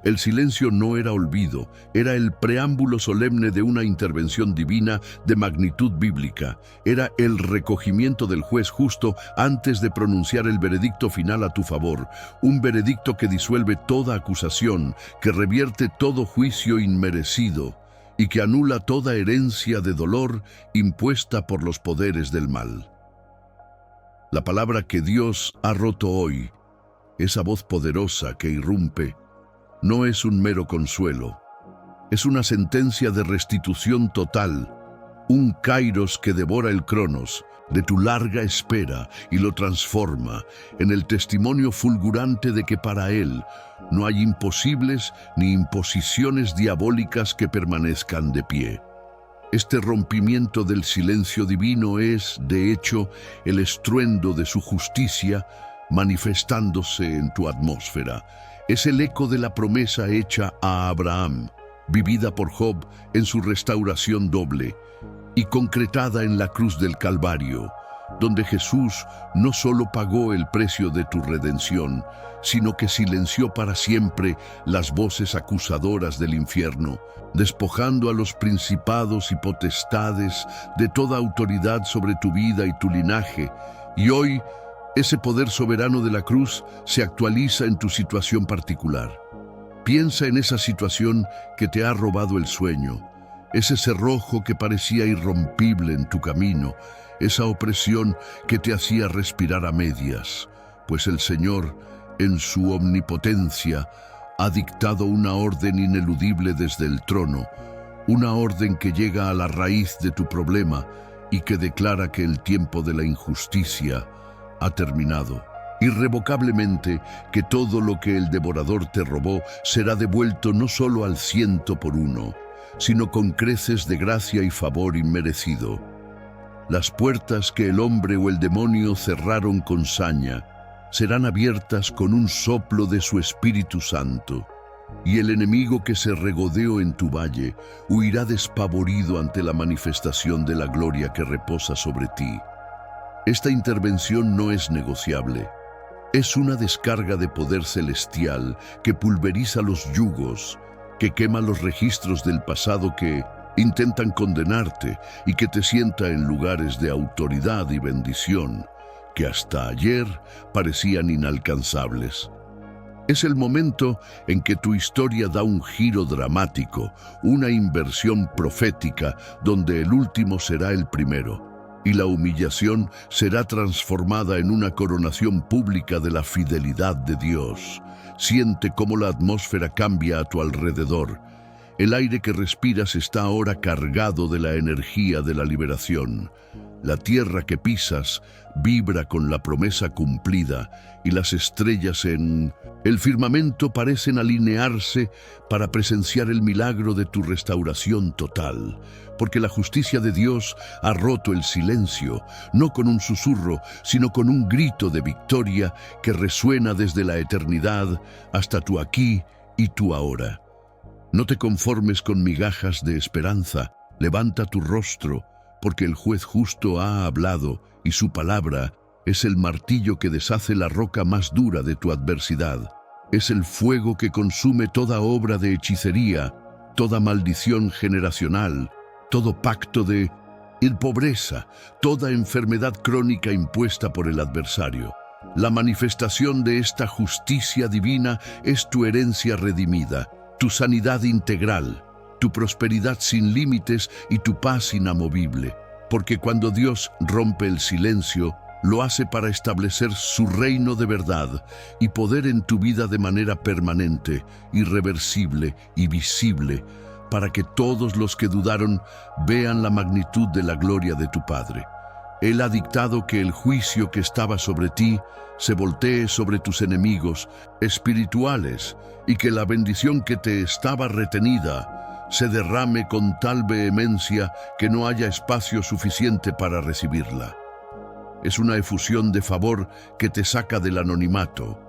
El silencio no era olvido, era el preámbulo solemne de una intervención divina de magnitud bíblica. Era el recogimiento del juez justo antes de pronunciar el veredicto final a tu favor. Un veredicto que disuelve toda acusación, que revierte todo juicio inmerecido y que anula toda herencia de dolor impuesta por los poderes del mal. La palabra que Dios ha roto hoy, esa voz poderosa que irrumpe, no es un mero consuelo, es una sentencia de restitución total, un kairos que devora el cronos de tu larga espera y lo transforma en el testimonio fulgurante de que para él no hay imposibles ni imposiciones diabólicas que permanezcan de pie. Este rompimiento del silencio divino es, de hecho, el estruendo de su justicia manifestándose en tu atmósfera. Es el eco de la promesa hecha a Abraham, vivida por Job en su restauración doble y concretada en la cruz del Calvario, donde Jesús no solo pagó el precio de tu redención, sino que silenció para siempre las voces acusadoras del infierno, despojando a los principados y potestades de toda autoridad sobre tu vida y tu linaje. Y hoy, ese poder soberano de la cruz se actualiza en tu situación particular. Piensa en esa situación que te ha robado el sueño, ese cerrojo que parecía irrompible en tu camino, esa opresión que te hacía respirar a medias, pues el Señor, en su omnipotencia, ha dictado una orden ineludible desde el trono, una orden que llega a la raíz de tu problema y que declara que el tiempo de la injusticia ha terminado. Irrevocablemente que todo lo que el devorador te robó será devuelto no solo al 100%, sino con creces de gracia y favor inmerecido. Las puertas que el hombre o el demonio cerraron con saña serán abiertas con un soplo de su Espíritu Santo, y el enemigo que se regodeó en tu valle huirá despavorido ante la manifestación de la gloria que reposa sobre ti. Esta intervención no es negociable. Es una descarga de poder celestial que pulveriza los yugos, que quema los registros del pasado que intentan condenarte y que te sienta en lugares de autoridad y bendición que hasta ayer parecían inalcanzables. Es el momento en que tu historia da un giro dramático, una inversión profética donde el último será el primero y la humillación será transformada en una coronación pública de la fidelidad de Dios. Siente cómo la atmósfera cambia a tu alrededor. El aire que respiras está ahora cargado de la energía de la liberación. La tierra que pisas vibra con la promesa cumplida y las estrellas en el firmamento parecen alinearse para presenciar el milagro de tu restauración total. Porque la justicia de Dios ha roto el silencio, no con un susurro, sino con un grito de victoria que resuena desde la eternidad hasta tu aquí y tu ahora. No te conformes con migajas de esperanza, levanta tu rostro, porque el juez justo ha hablado y su palabra es el martillo que deshace la roca más dura de tu adversidad. Es el fuego que consume toda obra de hechicería, toda maldición generacional, todo pacto de pobreza, toda enfermedad crónica impuesta por el adversario. La manifestación de esta justicia divina es tu herencia redimida, tu sanidad integral, tu prosperidad sin límites y tu paz inamovible. Porque cuando Dios rompe el silencio, lo hace para establecer su reino de verdad y poder en tu vida de manera permanente, irreversible y visible, para que todos los que dudaron vean la magnitud de la gloria de tu Padre. Él ha dictado que el juicio que estaba sobre ti se voltee sobre tus enemigos espirituales y que la bendición que te estaba retenida se derrame con tal vehemencia que no haya espacio suficiente para recibirla. Es una efusión de favor que te saca del anonimato,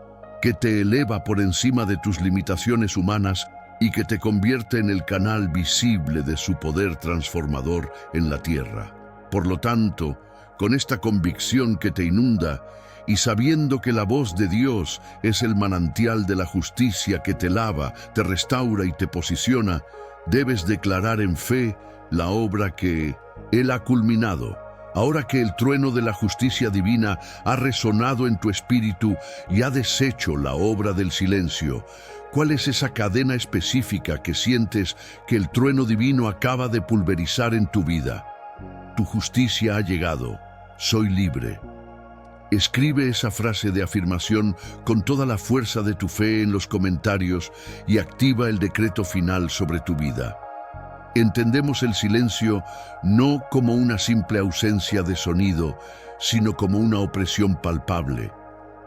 que te eleva por encima de tus limitaciones humanas y que te convierte en el canal visible de su poder transformador en la tierra. Por lo tanto, con esta convicción que te inunda y sabiendo que la voz de Dios es el manantial de la justicia que te lava, te restaura y te posiciona, debes declarar en fe la obra que Él ha culminado. Ahora que el trueno de la justicia divina ha resonado en tu espíritu y ha deshecho la obra del silencio, ¿cuál es esa cadena específica que sientes que el trueno divino acaba de pulverizar en tu vida? Tu justicia ha llegado. Soy libre. Escribe esa frase de afirmación con toda la fuerza de tu fe en los comentarios y activa el decreto final sobre tu vida. Entendemos el silencio no como una simple ausencia de sonido, sino como una opresión palpable,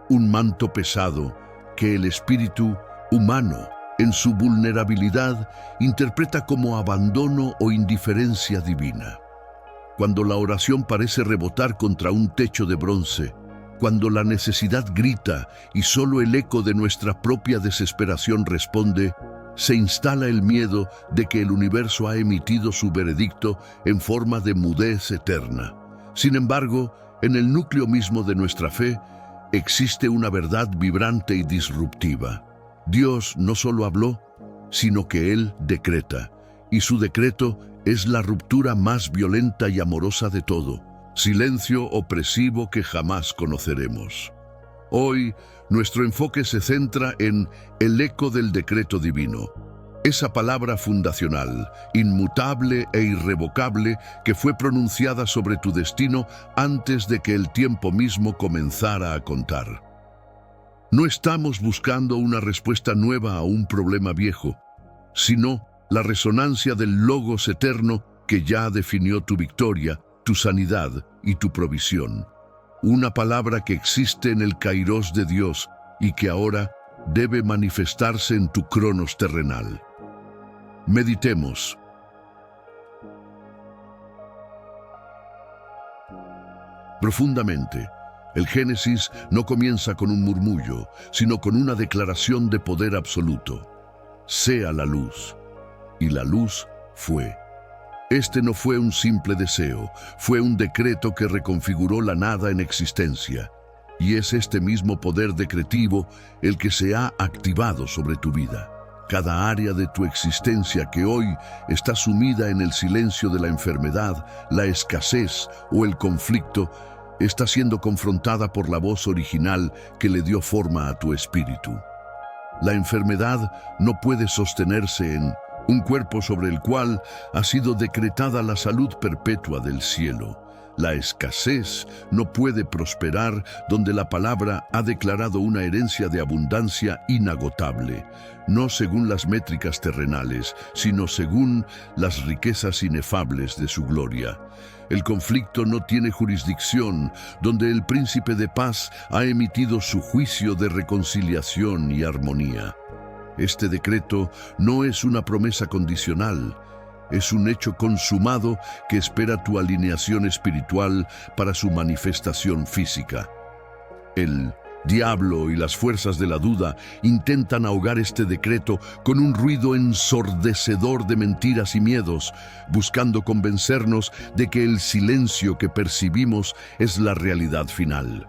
un manto pesado que el espíritu humano, en su vulnerabilidad, interpreta como abandono o indiferencia divina. Cuando la oración parece rebotar contra un techo de bronce, cuando la necesidad grita y solo el eco de nuestra propia desesperación responde, se instala el miedo de que el universo ha emitido su veredicto en forma de mudez eterna. Sin embargo, en el núcleo mismo de nuestra fe, existe una verdad vibrante y disruptiva. Dios no solo habló, sino que Él decreta, y su decreto es la ruptura más violenta y amorosa de todo, silencio opresivo que jamás conoceremos. Hoy, nuestro enfoque se centra en el eco del decreto divino, esa palabra fundacional, inmutable e irrevocable que fue pronunciada sobre tu destino antes de que el tiempo mismo comenzara a contar. No estamos buscando una respuesta nueva a un problema viejo, sino la resonancia del Logos eterno que ya definió tu victoria, tu sanidad y tu provisión. Una palabra que existe en el Kairos de Dios y que ahora debe manifestarse en tu Cronos terrenal. Meditemos. Profundamente, el Génesis no comienza con un murmullo, sino con una declaración de poder absoluto. Sea la luz. Y la luz fue. Este no fue un simple deseo, fue un decreto que reconfiguró la nada en existencia. Y es este mismo poder decretivo el que se ha activado sobre tu vida. Cada área de tu existencia que hoy está sumida en el silencio de la enfermedad, la escasez o el conflicto, está siendo confrontada por la voz original que le dio forma a tu espíritu. La enfermedad no puede sostenerse en un cuerpo sobre el cual ha sido decretada la salud perpetua del cielo. La escasez no puede prosperar donde la palabra ha declarado una herencia de abundancia inagotable, no según las métricas terrenales, sino según las riquezas inefables de su gloria. El conflicto no tiene jurisdicción donde el príncipe de paz ha emitido su juicio de reconciliación y armonía. Este decreto no es una promesa condicional, es un hecho consumado que espera tu alineación espiritual para su manifestación física. El diablo y las fuerzas de la duda intentan ahogar este decreto con un ruido ensordecedor de mentiras y miedos, buscando convencernos de que el silencio que percibimos es la realidad final.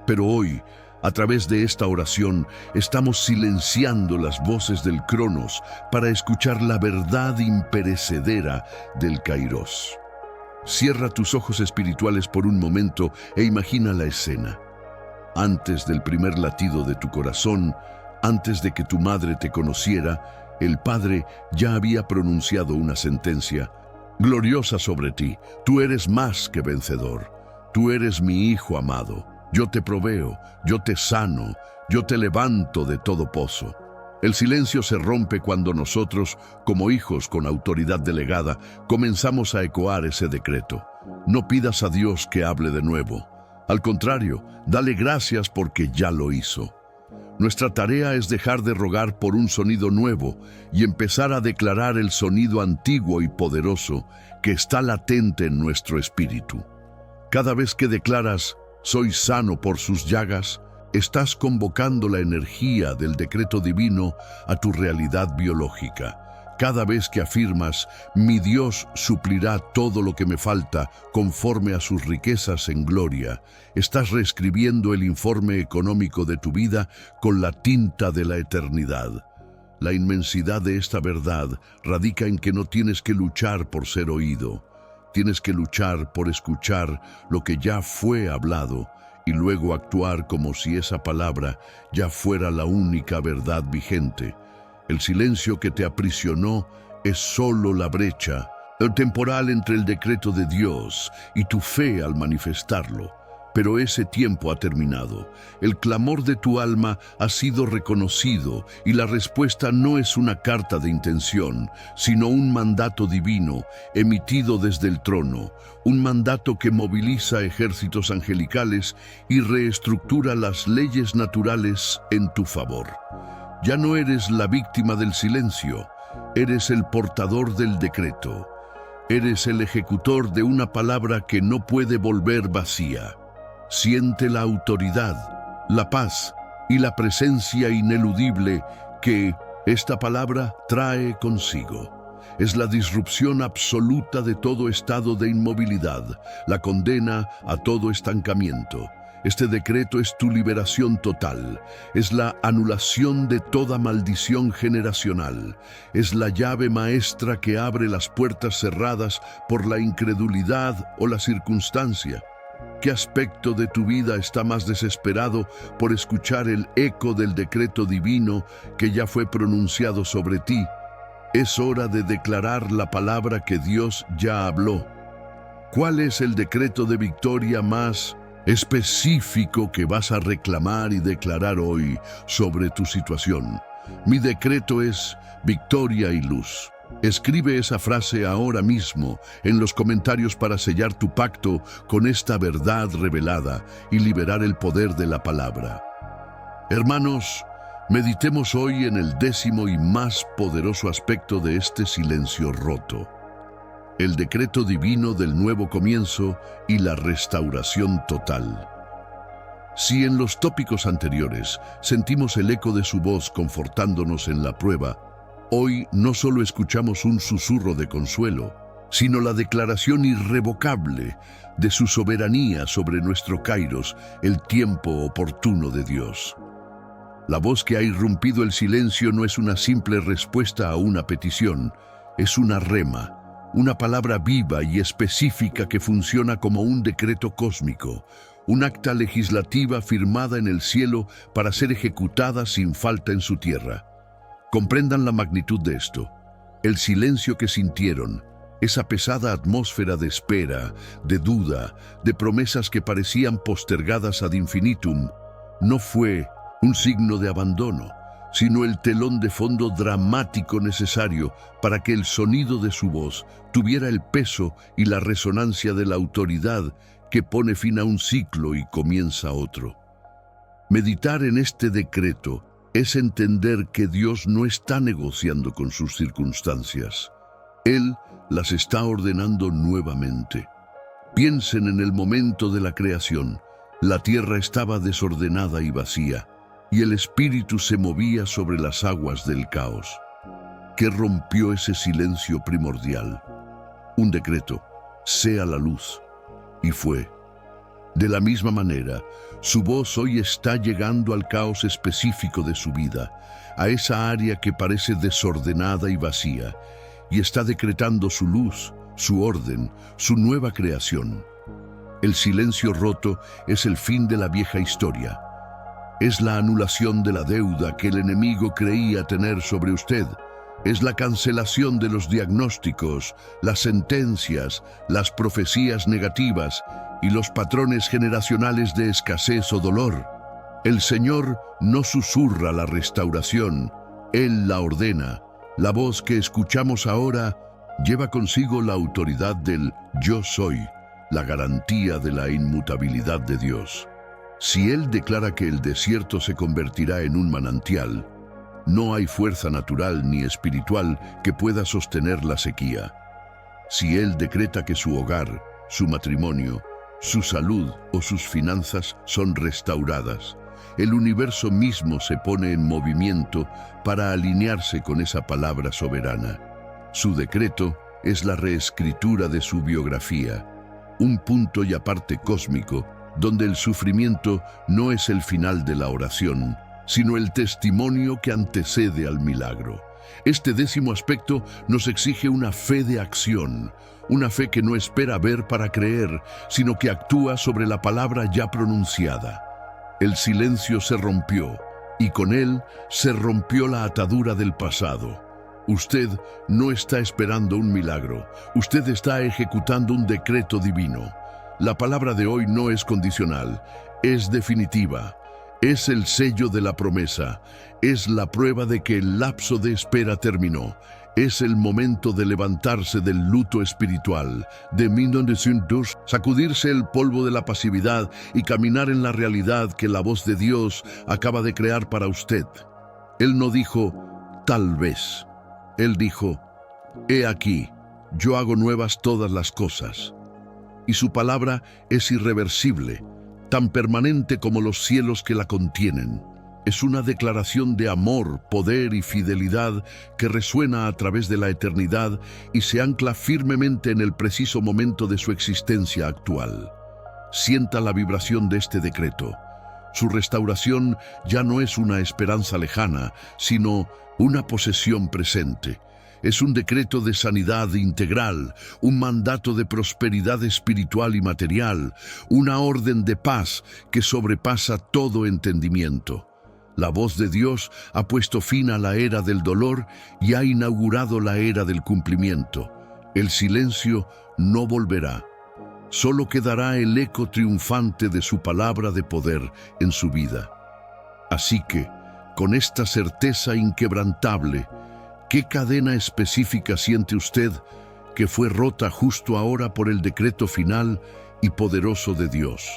Pero hoy, a través de esta oración, estamos silenciando las voces del Cronos para escuchar la verdad imperecedera del Kairos. Cierra tus ojos espirituales por un momento e imagina la escena. Antes del primer latido de tu corazón, antes de que tu madre te conociera, el Padre ya había pronunciado una sentencia gloriosa sobre ti. Tú eres más que vencedor. Tú eres mi hijo amado. Yo te proveo, yo te sano, yo te levanto de todo pozo. El silencio se rompe cuando nosotros, como hijos con autoridad delegada, comenzamos a ecoar ese decreto. No pidas a Dios que hable de nuevo. Al contrario, dale gracias porque ya lo hizo. Nuestra tarea es dejar de rogar por un sonido nuevo y empezar a declarar el sonido antiguo y poderoso que está latente en nuestro espíritu. Cada vez que declaras «Soy sano por sus llagas», estás convocando la energía del decreto divino a tu realidad biológica. Cada vez que afirmas «Mi Dios suplirá todo lo que me falta conforme a sus riquezas en gloria», estás reescribiendo el informe económico de tu vida con la tinta de la eternidad. La inmensidad de esta verdad radica en que no tienes que luchar por ser oído. Tienes que luchar por escuchar lo que ya fue hablado y luego actuar como si esa palabra ya fuera la única verdad vigente. El silencio que te aprisionó es solo la brecha temporal entre el decreto de Dios y tu fe al manifestarlo. Pero ese tiempo ha terminado. El clamor de tu alma ha sido reconocido y la respuesta no es una carta de intención, sino un mandato divino emitido desde el trono, un mandato que moviliza ejércitos angelicales y reestructura las leyes naturales en tu favor. Ya no eres la víctima del silencio, eres el portador del decreto. Eres el ejecutor de una palabra que no puede volver vacía. Siente la autoridad, la paz y la presencia ineludible que esta palabra trae consigo. Es la disrupción absoluta de todo estado de inmovilidad, la condena a todo estancamiento. Este decreto es tu liberación total, es la anulación de toda maldición generacional, es la llave maestra que abre las puertas cerradas por la incredulidad o la circunstancia. ¿Qué aspecto de tu vida está más desesperado por escuchar el eco del decreto divino que ya fue pronunciado sobre ti? Es hora de declarar la palabra que Dios ya habló. ¿Cuál es el decreto de victoria más específico que vas a reclamar y declarar hoy sobre tu situación? Mi decreto es victoria y luz. Escribe esa frase ahora mismo en los comentarios para sellar tu pacto con esta verdad revelada y liberar el poder de la palabra. Hermanos, meditemos hoy en el 10º y más poderoso aspecto de este silencio roto: el decreto divino del nuevo comienzo y la restauración total. Si en los tópicos anteriores sentimos el eco de su voz confortándonos en la prueba, hoy no solo escuchamos un susurro de consuelo, sino la declaración irrevocable de su soberanía sobre nuestro kairos, el tiempo oportuno de Dios. La voz que ha irrumpido el silencio no es una simple respuesta a una petición, es una rema, una palabra viva y específica que funciona como un decreto cósmico, un acta legislativa firmada en el cielo para ser ejecutada sin falta en su tierra. Comprendan la magnitud de esto. El silencio que sintieron, esa pesada atmósfera de espera, de duda, de promesas que parecían postergadas ad infinitum, no fue un signo de abandono, sino el telón de fondo dramático necesario para que el sonido de su voz tuviera el peso y la resonancia de la autoridad que pone fin a un ciclo y comienza otro. Meditar en este decreto es entender que Dios no está negociando con sus circunstancias. Él las está ordenando nuevamente. Piensen en el momento de la creación. La tierra estaba desordenada y vacía, y el Espíritu se movía sobre las aguas del caos. ¿Qué rompió ese silencio primordial? Un decreto: sea la luz. Y fue. De la misma manera, su voz hoy está llegando al caos específico de su vida, a esa área que parece desordenada y vacía, y está decretando su luz, su orden, su nueva creación. El silencio roto es el fin de la vieja historia. Es la anulación de la deuda que el enemigo creía tener sobre usted. Es la cancelación de los diagnósticos, las sentencias, las profecías negativas y los patrones generacionales de escasez o dolor. El Señor no susurra la restauración, Él la ordena. La voz que escuchamos ahora lleva consigo la autoridad del Yo Soy, la garantía de la inmutabilidad de Dios. Si Él declara que el desierto se convertirá en un manantial, no hay fuerza natural ni espiritual que pueda sostener la sequía. Si Él decreta que su hogar, su matrimonio, su salud o sus finanzas son restauradas, el universo mismo se pone en movimiento para alinearse con esa palabra soberana. Su decreto es la reescritura de su biografía, un punto y aparte cósmico donde el sufrimiento no es el final de la oración, sino el testimonio que antecede al milagro. Este 10º aspecto nos exige una fe de acción, una fe que no espera ver para creer, sino que actúa sobre la palabra ya pronunciada. El silencio se rompió, y con él se rompió la atadura del pasado. Usted no está esperando un milagro, usted está ejecutando un decreto divino. La palabra de hoy no es condicional, es definitiva. Es el sello de la promesa, es la prueba de que el lapso de espera terminó. Es el momento de levantarse del luto espiritual, de sacudirse el polvo de la pasividad y caminar en la realidad que la voz de Dios acaba de crear para usted. Él no dijo, tal vez. Él dijo, he aquí, yo hago nuevas todas las cosas. Y su palabra es irreversible, tan permanente como los cielos que la contienen. Es una declaración de amor, poder y fidelidad que resuena a través de la eternidad y se ancla firmemente en el preciso momento de su existencia actual. Sienta la vibración de este decreto. Su restauración ya no es una esperanza lejana, sino una posesión presente. Es un decreto de sanidad integral, un mandato de prosperidad espiritual y material, una orden de paz que sobrepasa todo entendimiento. La voz de Dios ha puesto fin a la era del dolor y ha inaugurado la era del cumplimiento. El silencio no volverá. Solo quedará el eco triunfante de su palabra de poder en su vida. Así que, con esta certeza inquebrantable, ¿qué cadena específica siente usted que fue rota justo ahora por el decreto final y poderoso de Dios?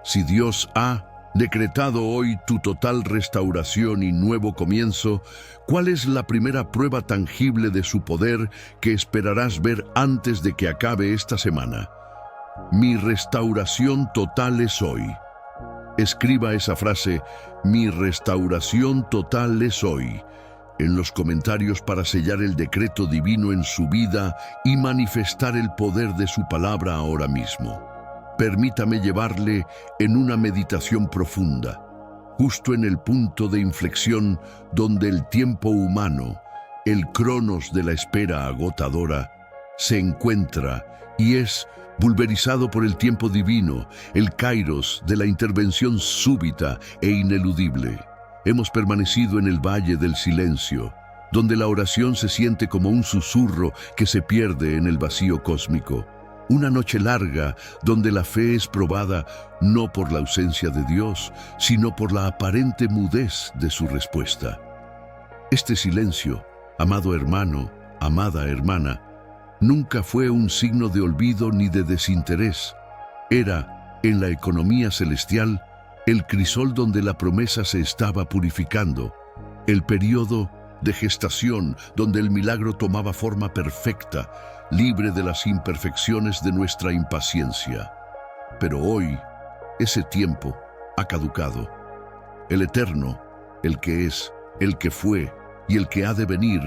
Si Dios ha decretado hoy tu total restauración y nuevo comienzo, ¿cuál es la primera prueba tangible de su poder que esperarás ver antes de que acabe esta semana? Mi restauración total es hoy. Escriba esa frase, mi restauración total es hoy. en los comentarios para sellar el decreto divino en su vida y manifestar el poder de su palabra ahora mismo. Permítame llevarle en una meditación profunda, justo en el punto de inflexión donde el tiempo humano, el cronos de la espera agotadora, se encuentra y es pulverizado por el tiempo divino, el kairos de la intervención súbita e ineludible. Hemos permanecido en el valle del silencio, donde la oración se siente como un susurro que se pierde en el vacío cósmico. Una noche larga donde la fe es probada no por la ausencia de Dios, sino por la aparente mudez de su respuesta. Este silencio, amado hermano, amada hermana, nunca fue un signo de olvido ni de desinterés. Era, en la economía celestial, el crisol donde la promesa se estaba purificando, el periodo de gestación donde el milagro tomaba forma perfecta, libre de las imperfecciones de nuestra impaciencia. Pero hoy, ese tiempo ha caducado. El Eterno, el que es, el que fue y el que ha de venir,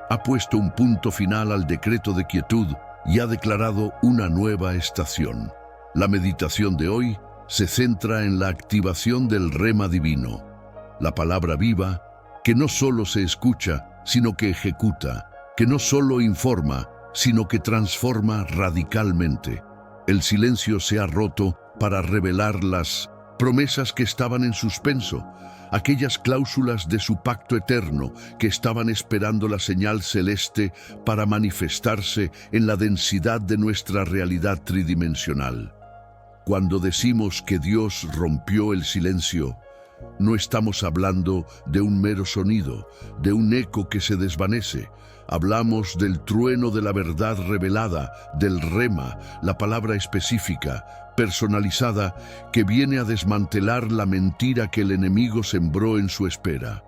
ha puesto un punto final al decreto de quietud y ha declarado una nueva estación. La meditación de hoy se centra en la activación del rema divino, la palabra viva que no solo se escucha, sino que ejecuta, que no solo informa, sino que transforma radicalmente. El silencio se ha roto para revelar las promesas que estaban en suspenso, aquellas cláusulas de su pacto eterno que estaban esperando la señal celeste para manifestarse en la densidad de nuestra realidad tridimensional. Cuando decimos que Dios rompió el silencio, no estamos hablando de un mero sonido, de un eco que se desvanece. Hablamos del trueno de la verdad revelada, del rema, la palabra específica, personalizada, que viene a desmantelar la mentira que el enemigo sembró en su espera.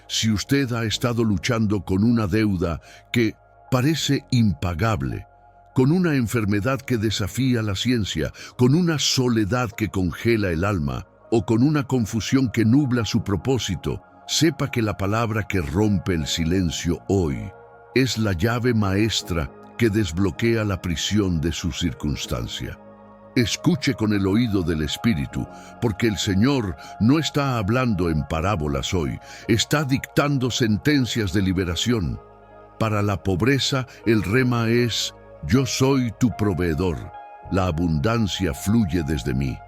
Si usted ha estado luchando con una deuda que parece impagable, con una enfermedad que desafía la ciencia, con una soledad que congela el alma, o con una confusión que nubla su propósito, sepa que la palabra que rompe el silencio hoy es la llave maestra que desbloquea la prisión de su circunstancia. Escuche con el oído del Espíritu, porque el Señor no está hablando en parábolas hoy, está dictando sentencias de liberación. Para la pobreza, el rema es: yo soy tu proveedor, la abundancia fluye desde mí.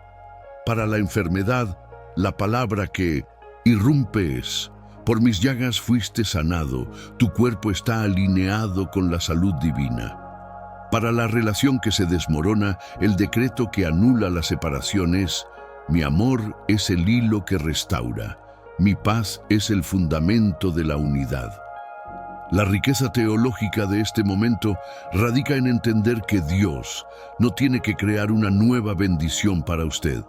Para la enfermedad, la palabra que irrumpe es: por mis llagas fuiste sanado, tu cuerpo está alineado con la salud divina. Para la relación que se desmorona, el decreto que anula la separación es: mi amor es el hilo que restaura, mi paz es el fundamento de la unidad. La riqueza teológica de este momento radica en entender que Dios no tiene que crear una nueva bendición para usted.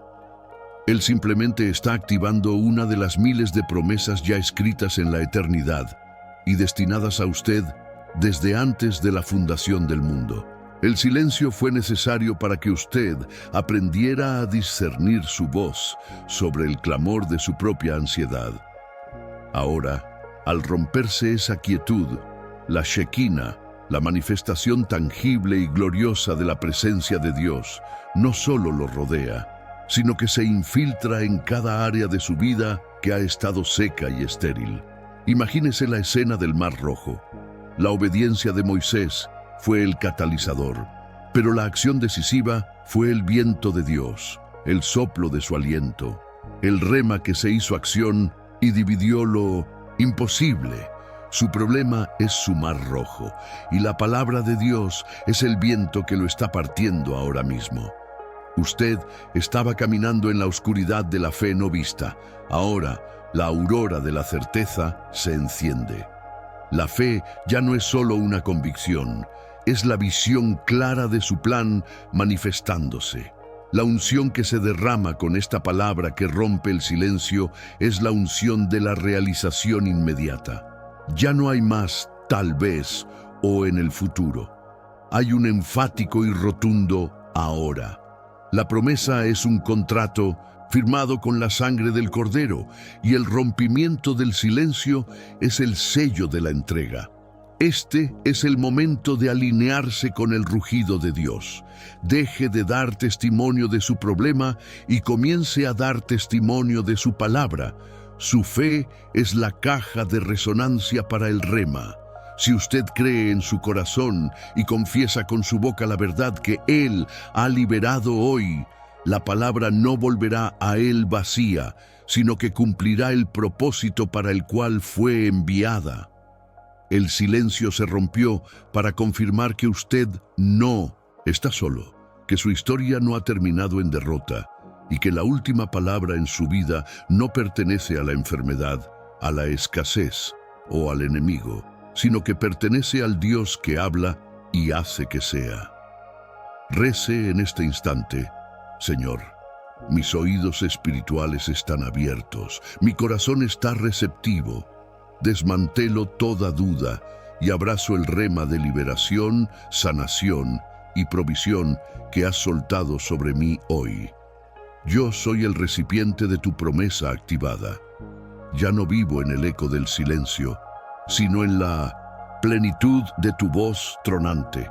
Él simplemente está activando una de las miles de promesas ya escritas en la eternidad y destinadas a usted desde antes de la fundación del mundo. El silencio fue necesario para que usted aprendiera a discernir su voz sobre el clamor de su propia ansiedad. Ahora, al romperse esa quietud, la Shekinah, la manifestación tangible y gloriosa de la presencia de Dios, no solo lo rodea, sino que se infiltra en cada área de su vida que ha estado seca y estéril. Imagínese la escena del Mar Rojo. La obediencia de Moisés fue el catalizador, pero la acción decisiva fue el viento de Dios, el soplo de su aliento, el rema que se hizo acción y dividió lo imposible. Su problema es su Mar Rojo, y la palabra de Dios es el viento que lo está partiendo ahora mismo. Usted estaba caminando en la oscuridad de la fe no vista. Ahora, la aurora de la certeza se enciende. La fe ya no es solo una convicción, es la visión clara de su plan manifestándose. La unción que se derrama con esta palabra que rompe el silencio es la unción de la realización inmediata. Ya no hay más tal vez o en el futuro. Hay un enfático y rotundo ahora. La promesa es un contrato firmado con la sangre del Cordero, y el rompimiento del silencio es el sello de la entrega. Este es el momento de alinearse con el rugido de Dios. Deje de dar testimonio de su problema y comience a dar testimonio de su palabra. Su fe es la caja de resonancia para el rema. Si usted cree en su corazón y confiesa con su boca la verdad que Él ha liberado hoy, la palabra no volverá a Él vacía, sino que cumplirá el propósito para el cual fue enviada. El silencio se rompió para confirmar que usted no está solo, que su historia no ha terminado en derrota y que la última palabra en su vida no pertenece a la enfermedad, a la escasez o al enemigo, sino que pertenece al Dios que habla y hace que sea. Rece en este instante: Señor, mis oídos espirituales están abiertos, mi corazón está receptivo. Desmantelo toda duda y abrazo el rema de liberación, sanación y provisión que has soltado sobre mí hoy. Yo soy el recipiente de tu promesa activada. Ya no vivo en el eco del silencio, sino en la plenitud de tu voz tronante.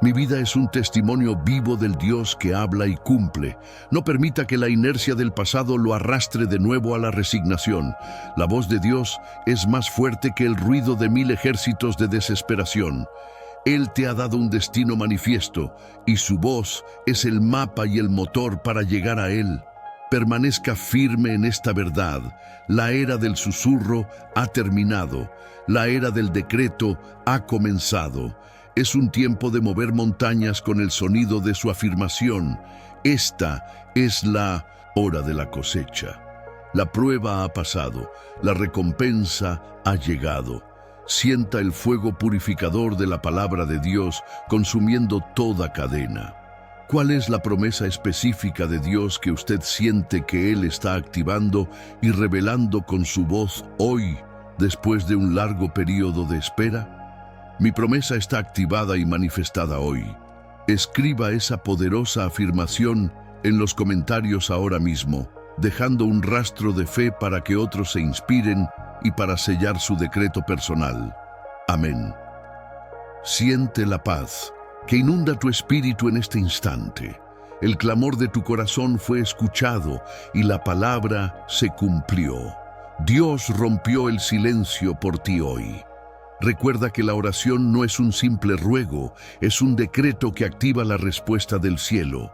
Mi vida es un testimonio vivo del Dios que habla y cumple. No permita que la inercia del pasado lo arrastre de nuevo a la resignación. La voz de Dios es más fuerte que el ruido de 1000 ejércitos de desesperación. Él te ha dado un destino manifiesto y su voz es el mapa y el motor para llegar a él. Permanezca firme en esta verdad. La era del susurro ha terminado. La era del decreto ha comenzado. Es un tiempo de mover montañas con el sonido de su afirmación. Esta es la hora de la cosecha. La prueba ha pasado, la recompensa ha llegado. Sienta el fuego purificador de la palabra de Dios consumiendo toda cadena. ¿Cuál es la promesa específica de Dios que usted siente que Él está activando y revelando con su voz hoy, después de un largo periodo de espera? Mi promesa está activada y manifestada hoy. Escriba esa poderosa afirmación en los comentarios ahora mismo, dejando un rastro de fe para que otros se inspiren y para sellar su decreto personal. Amén. Siente la paz que inunda tu espíritu en este instante. El clamor de tu corazón fue escuchado y la palabra se cumplió. Dios rompió el silencio por ti hoy. Recuerda que la oración no es un simple ruego, es un decreto que activa la respuesta del cielo.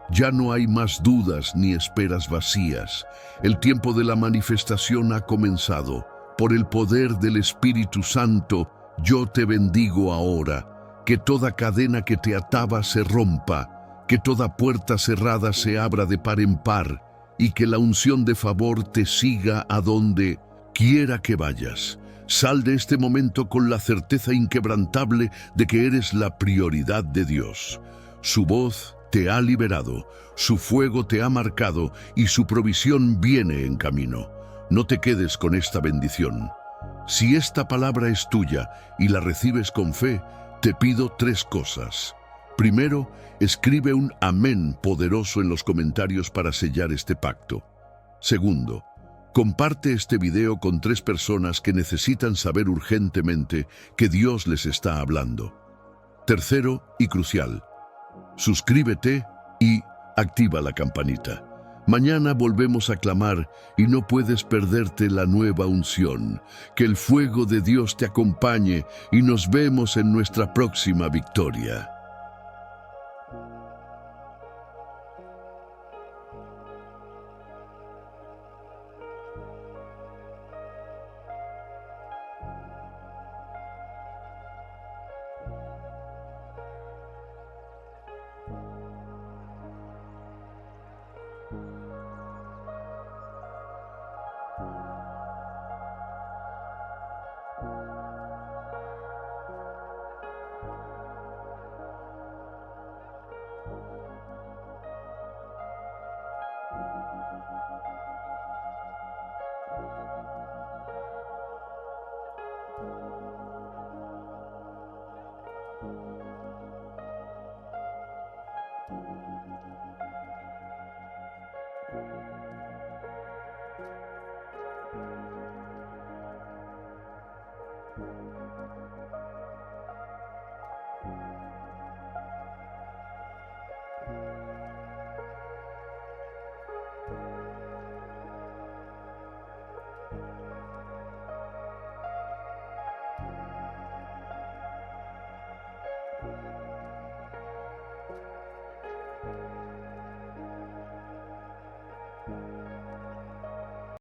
Ya no hay más dudas ni esperas vacías. El tiempo de la manifestación ha comenzado. Por el poder del Espíritu Santo, yo te bendigo ahora. Que toda cadena que te ataba se rompa, que toda puerta cerrada se abra de par en par, y que la unción de favor te siga a donde quiera que vayas. Sal de este momento con la certeza inquebrantable de que eres la prioridad de Dios. Su voz te ha liberado, su fuego te ha marcado y su provisión viene en camino. No te quedes con esta bendición. Si esta palabra es tuya y la recibes con fe, te pido 3 cosas. Primero, escribe un amén poderoso en los comentarios para sellar este pacto. Segundo, comparte este video con 3 personas que necesitan saber urgentemente que Dios les está hablando. Tercero y crucial, suscríbete y activa la campanita. Mañana volvemos a clamar y no puedes perderte la nueva unción. Que el fuego de Dios te acompañe y nos vemos en nuestra próxima victoria.